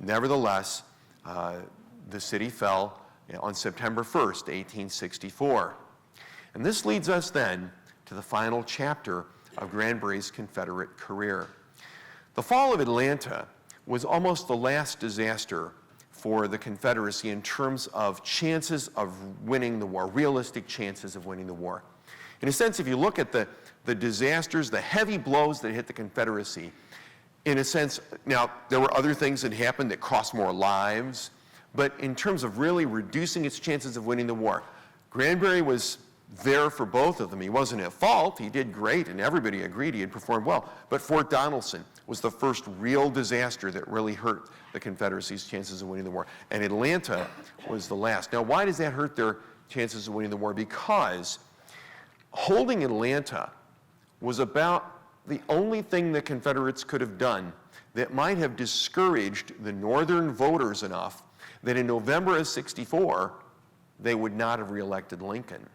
nevertheless, the city fell on September 1st, 1864. And this leads us then to the final chapter of Granbury's Confederate career. The fall of Atlanta was almost the last disaster for the Confederacy in terms of chances of winning the war, realistic chances of winning the war. In a sense, if you look at the disasters, the heavy blows that hit the Confederacy, in a sense, now there were other things that happened that cost more lives, but in terms of really reducing its chances of winning the war, Granbury was there for both of them. He wasn't at fault. He did great, and everybody agreed he had performed well. But Fort Donelson was the first real disaster that really hurt the Confederacy's chances of winning the war. And Atlanta was the last. Now, why does that hurt their chances of winning the war? Because holding Atlanta was about the only thing the Confederates could have done that might have discouraged the Northern voters enough that in November of '64, they would not have reelected Lincoln.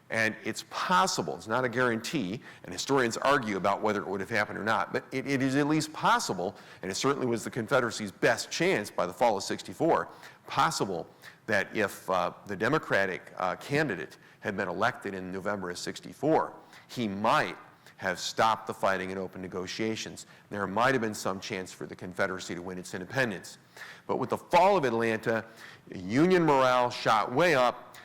And it's possible, it's not a guarantee, and historians argue about whether it would have happened or not, but it is at least possible, and it certainly was the Confederacy's best chance by the fall of '64, possible that if the Democratic candidate had been elected in November of '64, he might have stopped the fighting and open negotiations. There might have been some chance for the Confederacy to win its independence. But with the fall of Atlanta, Union morale shot way up.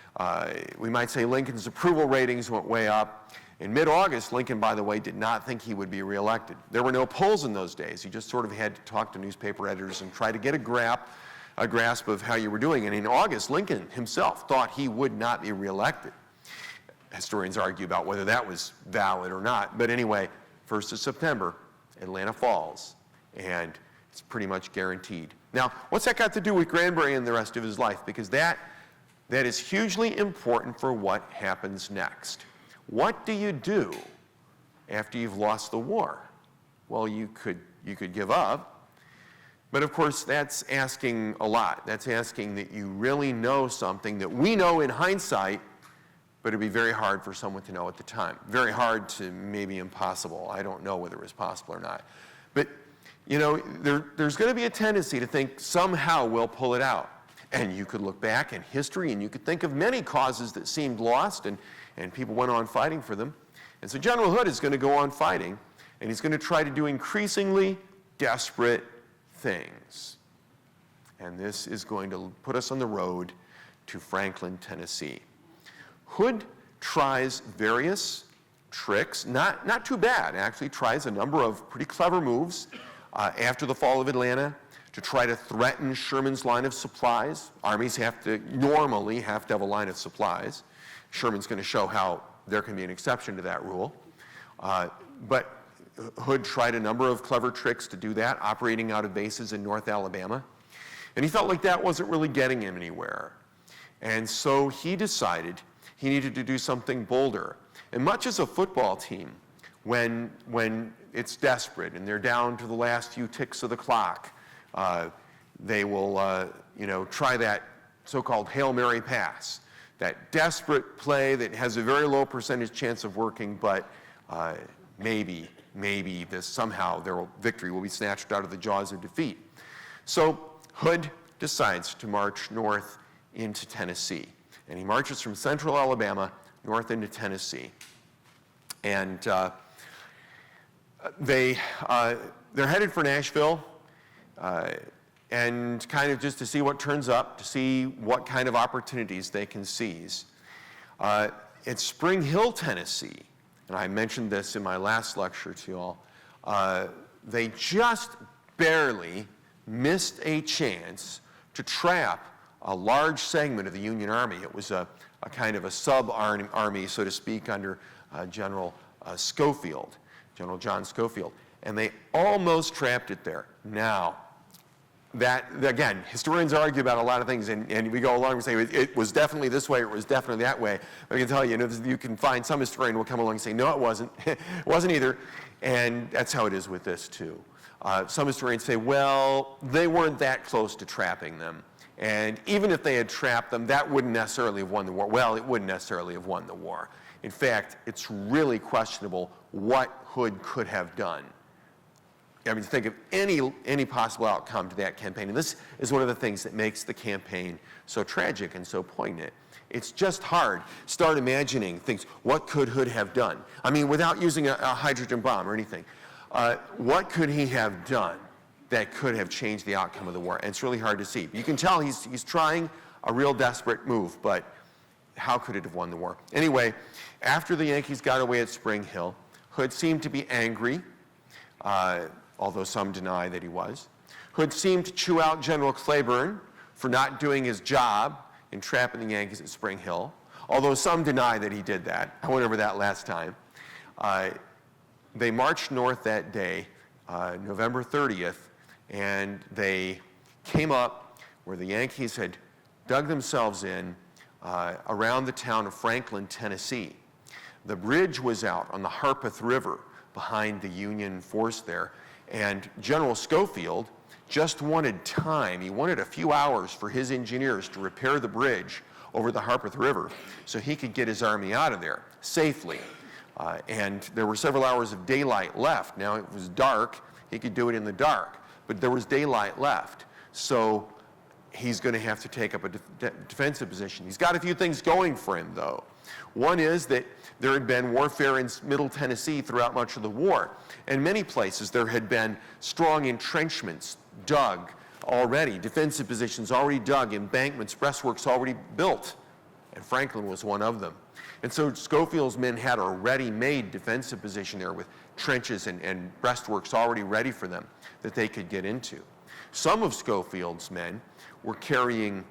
We might say Lincoln's approval ratings went way up. In mid-August, Lincoln, by the way, did not think he would be reelected. There were no polls in those days. You just sort of had to talk to newspaper editors and try to get a grasp of how you were doing. And in August, Lincoln himself thought he would not be reelected. Historians argue about whether that was valid or not. But anyway, 1st of September, Atlanta falls, and it's pretty much guaranteed. Now, what's that got to do with Granbury and the rest of his life? Because that is hugely important for what happens next. What do you do after you've lost the war? Well, you could give up, but of course that's asking a lot. That's asking that you really know something that we know in hindsight, but it'd be very hard for someone to know at the time. Very hard to maybe impossible. I don't know whether it was possible or not. But you know, there's going to be a tendency to think somehow we'll pull it out. And you could look back in history and you could think of many causes that seemed lost and people went on fighting for them. And so General Hood is going to go on fighting, and he's going to try to do increasingly desperate things. And this is going to put us on the road to Franklin, Tennessee. Hood tries various tricks, not too bad, actually tries a number of pretty clever moves after the fall of Atlanta to try to threaten Sherman's line of supplies. Armies normally have to have a line of supplies. Sherman's going to show how there can be an exception to that rule. But Hood tried a number of clever tricks to do that, operating out of bases in North Alabama. And he felt like that wasn't really getting him anywhere. And so he decided he needed to do something bolder. And much as a football team, when it's desperate and they're down to the last few ticks of the clock, they will try that so-called Hail Mary pass, that desperate play that has a very low percentage chance of working, but maybe somehow their victory will be snatched out of the jaws of defeat. So Hood decides to march north into Tennessee. And he marches from central Alabama north into Tennessee. And they're headed for Nashville, and kind of just to see what turns up, to see what kind of opportunities they can seize. At Spring Hill, Tennessee, and I mentioned this in my last lecture to you all, they just barely missed a chance to trap a large segment of the Union Army. It was a kind of a sub-army, so to speak, under General Schofield, General John Schofield. And they almost trapped it there. Now, again, historians argue about a lot of things, and we go along and say it was definitely this way or it was definitely that way. But I can tell you, you can find some historian who will come along and say, no, it wasn't. It wasn't either. And that's how it is with this, too. Some historians say, well, they weren't that close to trapping them. And even if they had trapped them, that wouldn't necessarily have won the war. Well, it wouldn't necessarily have won the war. In fact, it's really questionable what Hood could have done. I mean, think of any possible outcome to that campaign. And this is one of the things that makes the campaign so tragic and so poignant. It's just hard. Start imagining things. What could Hood have done? I mean, without using a hydrogen bomb or anything. What could he have done that could have changed the outcome of the war? And it's really hard to see. You can tell he's trying a real desperate move, but how could it have won the war? Anyway, after the Yankees got away at Spring Hill, Hood seemed to be angry, although some deny that he was. Hood seemed to chew out General Claiborne for not doing his job in trapping the Yankees at Spring Hill, although some deny that he did that. I went over that last time. They marched north that day, November 30th, and they came up where the Yankees had dug themselves in around the town of Franklin, Tennessee. The bridge was out on the Harpeth River behind the Union force there, and General Schofield just wanted time. He wanted a few hours for his engineers to repair the bridge over the Harpeth River so he could get his army out of there safely. And there were several hours of daylight left. Now it was dark. He could do it in the dark, but there was daylight left. So he's going to have to take up a defensive position. He's got a few things going for him, though. One is that there had been warfare in Middle Tennessee throughout much of the war. In many places, there had been strong entrenchments dug already, defensive positions already dug, embankments, breastworks already built, and Franklin was one of them. And so Schofield's men had a ready-made defensive position there with trenches and breastworks already ready for them that they could get into. Some of Schofield's men were carrying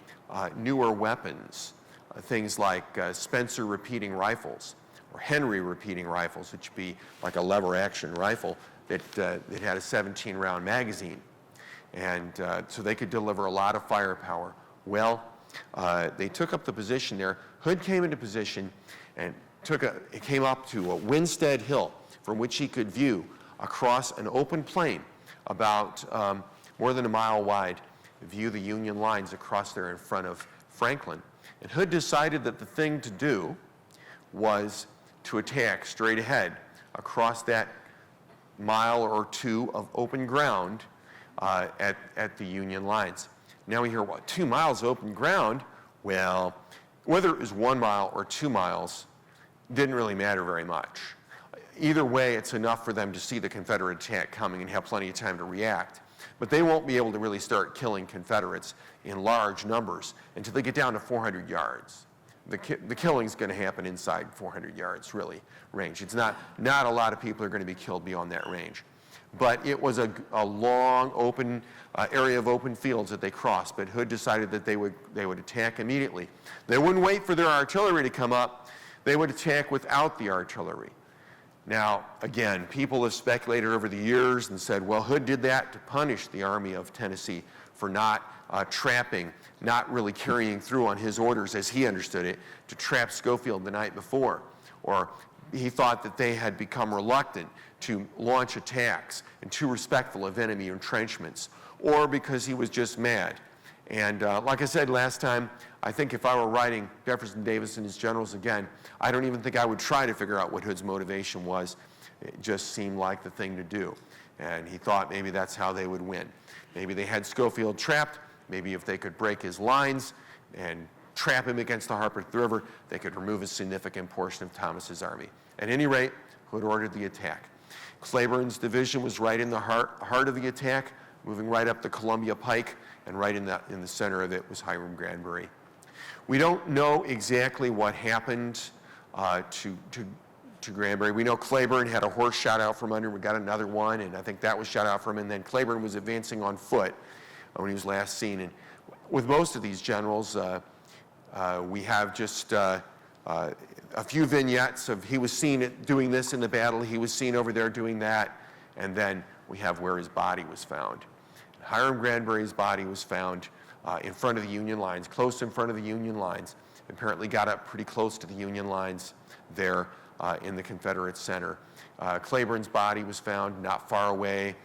newer weapons, things like Spencer repeating rifles or Henry repeating rifles, which would be like a lever-action rifle that had a 17-round magazine. And so they could deliver a lot of firepower. Well, they took up the position there. Hood came into position and came up to a Winstead Hill from which he could view across an open plain about more than a mile wide, view the Union lines across there in front of Franklin. And Hood decided that the thing to do was to attack straight ahead across that mile or two of open ground at the Union lines. Now we hear, what, 2 miles of open ground? Well, whether it was 1 mile or 2 miles didn't really matter very much. Either way, it's enough for them to see the Confederate attack coming and have plenty of time to react. But they won't be able to really start killing Confederates in large numbers until they get down to 400 yards. The killing's going to happen inside 400 yards, really, range. It's not a lot of people are going to be killed beyond that range. But it was a long, open area of open fields that they crossed. But Hood decided that they would attack immediately. They wouldn't wait for their artillery to come up. They would attack without the artillery. Now, again, people have speculated over the years and said, well, Hood did that to punish the Army of Tennessee for not trapping, not really carrying through on his orders as he understood it, to trap Schofield the night before. Or he thought that they had become reluctant to launch attacks and too respectful of enemy entrenchments, or because he was just mad. And like I said last time, I think if I were writing Jefferson Davis and his generals again, I don't even think I would try to figure out what Hood's motivation was. It just seemed like the thing to do. And he thought maybe that's how they would win. Maybe they had Schofield trapped. Maybe if they could break his lines and trap him against the Harpeth River, they could remove a significant portion of Thomas's army. At any rate, Hood ordered the attack. Claiborne's division was right in the heart of the attack, moving right up the Columbia Pike, and right in the center of it was Hiram Granbury. We don't know exactly what happened to Granbury. We know Claiborne had a horse shot out from under him. We got another one, and I think that was shot out from him. And then Claiborne was advancing on foot when he was last seen. And with most of these generals, we have just a few vignettes of he was seen doing this in the battle, he was seen over there doing that, and then we have where his body was found. Hiram Granbury's body was found in front of the Union lines, close in front of the Union lines. Apparently got up pretty close to the Union lines there in the Confederate center. Claiborne's body was found not far away,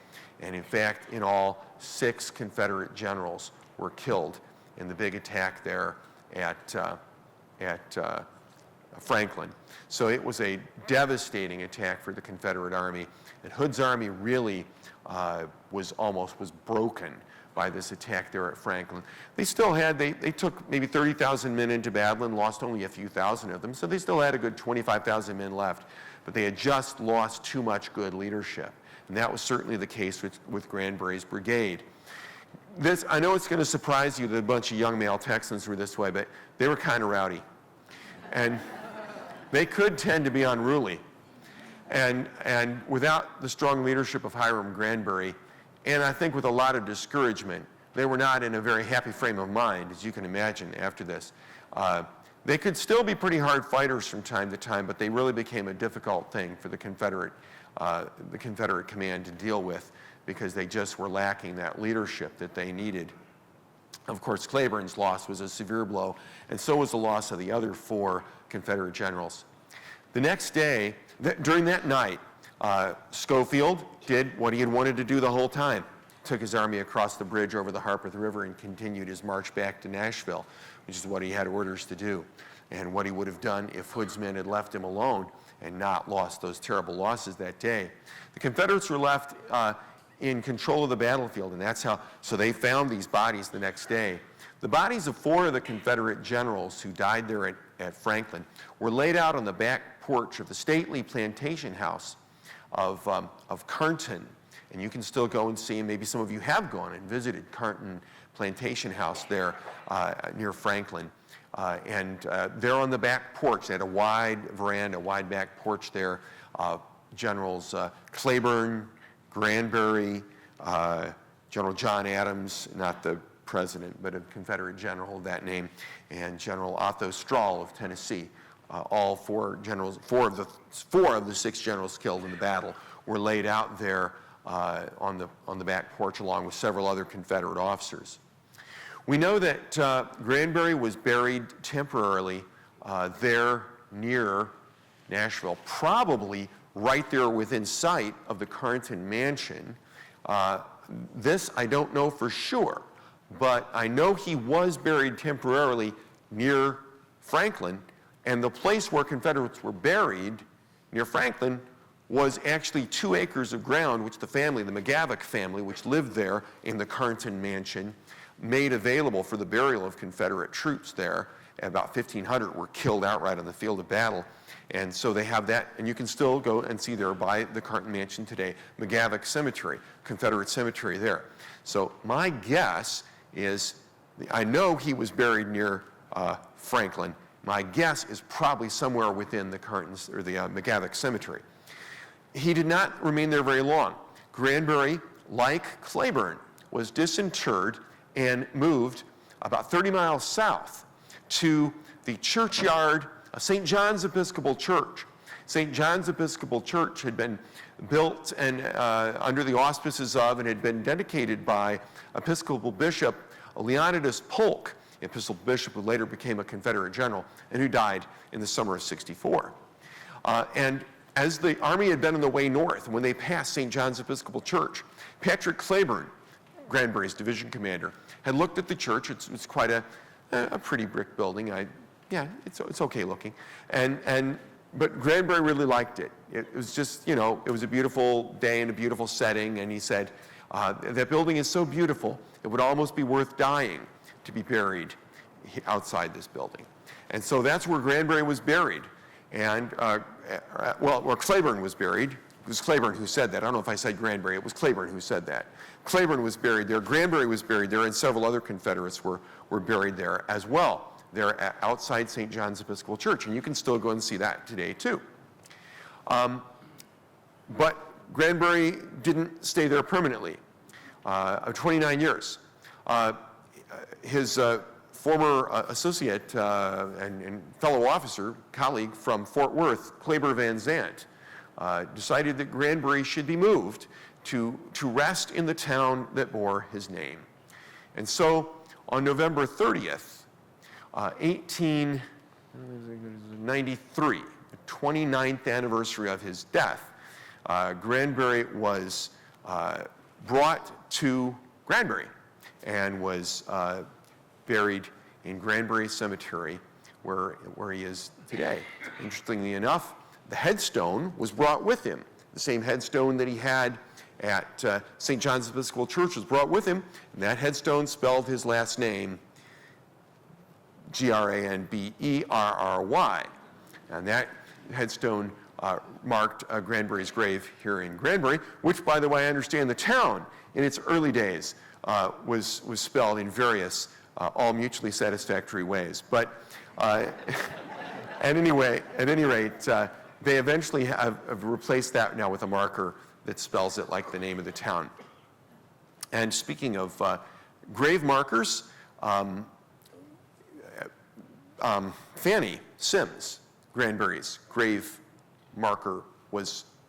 and in fact, in all, 6 Confederate generals were killed in the big attack there at Franklin. So it was a devastating attack for the Confederate Army, and Hood's army really was broken by this attack there at Franklin. They still had, they took maybe 30,000 men into battle and lost only a few thousand of them, so they still had a good 25,000 men left, but they had just lost too much good leadership. And that was certainly the case with Granbury's brigade. I know it's going to surprise you that a bunch of young male Texans were this way, but they were kind of rowdy. And they could tend to be unruly. And without the strong leadership of Hiram Granbury, and I think with a lot of discouragement, they were not in a very happy frame of mind, as you can imagine, after this. They could still be pretty hard fighters from time to time, but they really became a difficult thing for the Confederate command to deal with, because they just were lacking that leadership that they needed. Of course, Claiborne's loss was a severe blow, and so was the loss of the other 4 Confederate generals. The next day, during that night, Schofield did what he had wanted to do the whole time. Took his army across the bridge over the Harpeth River and continued his march back to Nashville, which is what he had orders to do, and what he would have done if Hood's men had left him alone and not lost those terrible losses that day. The Confederates were left in control of the battlefield, and that's how, so they found these bodies the next day. The bodies of 4 of the Confederate generals who died there at Franklin were laid out on the back porch of the stately plantation house of Carnton, and you can still go and see, maybe some of you have gone and visited Carnton Plantation House there near Franklin. There on the back porch, they had a wide veranda, wide back porch there. Generals Claiborne, Granberry, General John Adams, not the president, but a Confederate general of that name, and General Otho Strahl of Tennessee. All 4 generals, 4 of the 6 generals killed in the battle were laid out there on the back porch, along with several other Confederate officers. We know that Granbury was buried temporarily there near Nashville, probably right there within sight of the Carnton mansion. This I don't know for sure, but I know he was buried temporarily near Franklin, and the place where Confederates were buried near Franklin was actually 2 acres of ground, which the family, the McGavock family, which lived there in the Carnton mansion, made available for the burial of Confederate troops there. And about 1,500 were killed outright on the field of battle. And so they have that, and you can still go and see there by the Carnton mansion today, McGavock Cemetery, Confederate cemetery there. So my guess is, I know he was buried near Franklin. My guess is probably somewhere within the Carntons or the McGavock Cemetery. He did not remain there very long. Granbury, like Claiborne, was disinterred and moved about 30 miles south to the churchyard of St. John's Episcopal Church. St. John's Episcopal Church had been built and under the auspices of, and had been dedicated by Episcopal Bishop Leonidas Polk, Episcopal Bishop who later became a Confederate general and who died in the summer of '64. And as the army had been on the way north, when they passed St. John's Episcopal Church, Patrick Claiborne, Granbury's division commander, had looked at the church. It's quite a pretty brick building. It's okay looking. But Granbury really liked it. It was just, it was a beautiful day and a beautiful setting, and he said, that building is so beautiful, it would almost be worth dying to be buried outside this building. And so that's where Granbury was buried. And, where Claiborne was buried. It was Claiborne who said that. I don't know if I said Granbury. It was Claiborne who said that. Claiborne was buried there. Granbury was buried there, and several other Confederates were buried there as well. They're outside St. John's Episcopal Church, and you can still go and see that today, too. But Granbury didn't stay there permanently. 29 years. His former associate and fellow officer, colleague from Fort Worth, Kleber Van Zandt, decided that Granbury should be moved to rest in the town that bore his name. And so on November 30th, 1893, the 29th anniversary of his death, Granbury was brought to Granbury and was buried in Granbury Cemetery, where he is today. Interestingly enough, the headstone was brought with him. The same headstone that he had at St. John's Episcopal Church was brought with him, and that headstone spelled his last name Granberry. And that headstone marked Granbury's grave here in Granbury, which, by the way, I understand the town in its early days was spelled in various, all mutually satisfactory ways. But at any rate, they eventually have replaced that now with a marker that spells it like the name of the town. And speaking of grave markers, Fanny Sims Granbury's grave marker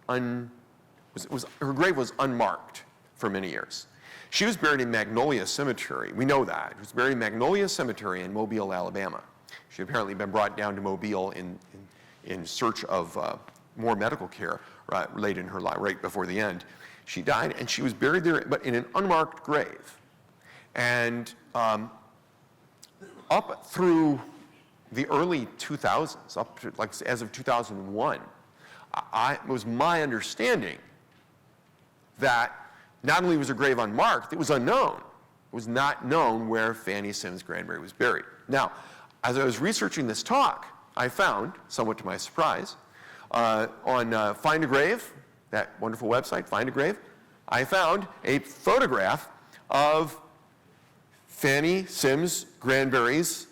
her grave was unmarked for many years. She was buried in Magnolia Cemetery. We know that. She was buried in Magnolia Cemetery in Mobile, Alabama. She had apparently been brought down to Mobile in search of more medical care late in her life, right before the end. She died, and she was buried there, but in an unmarked grave. And up through the early 2000s, up to like as of 2001, it was my understanding that not only was her grave unmarked, it was unknown. It was not known where Fanny Sims Granbury was buried. Now, as I was researching this talk, I found, somewhat to my surprise, on Find a Grave, that wonderful website, Find a Grave, I found a photograph of Fanny Sims Granbury's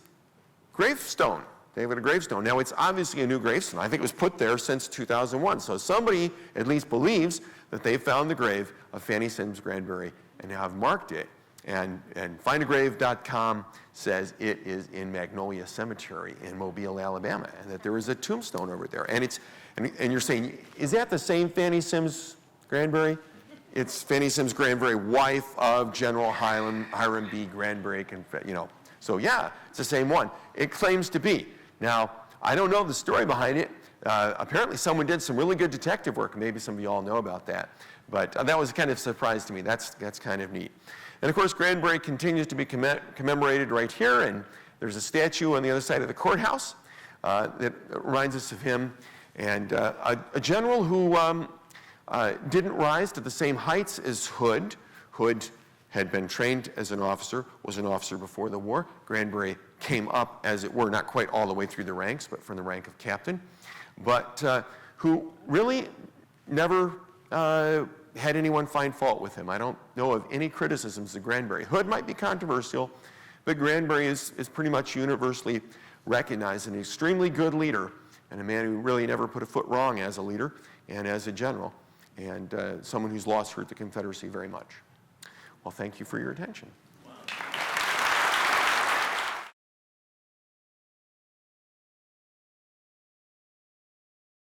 gravestone. They have a gravestone. Now, it's obviously a new gravestone. I think it was put there since 2001. So somebody at least believes that they found the grave of Fanny Sims Granbury and have marked it. And findagrave.com says it is in Magnolia Cemetery in Mobile, Alabama, and that there is a tombstone over there. And you're saying, is that the same Fanny Sims Granbury? It's Fanny Sims Granbury, wife of General Hiram B. Granbury, So yeah, it's the same one. It claims to be. Now, I don't know the story behind it. Apparently someone did some really good detective work. Maybe some of you all know about that. But that was kind of a surprise to me. That's kind of neat. And of course, Granbury continues to be commemorated right here. And there's a statue on the other side of the courthouse that reminds us of him. And a general who didn't rise to the same heights as Hood. Hood had been trained as an officer, was an officer before the war. Granbury came up, as it were, not quite all the way through the ranks, but from the rank of captain, but who really never had anyone find fault with him. I don't know of any criticisms of Granbury. Hood might be controversial, but Granbury is pretty much universally recognized as an extremely good leader and a man who really never put a foot wrong as a leader and as a general, and someone who's lost hurt the Confederacy very much. Well, thank you for your attention.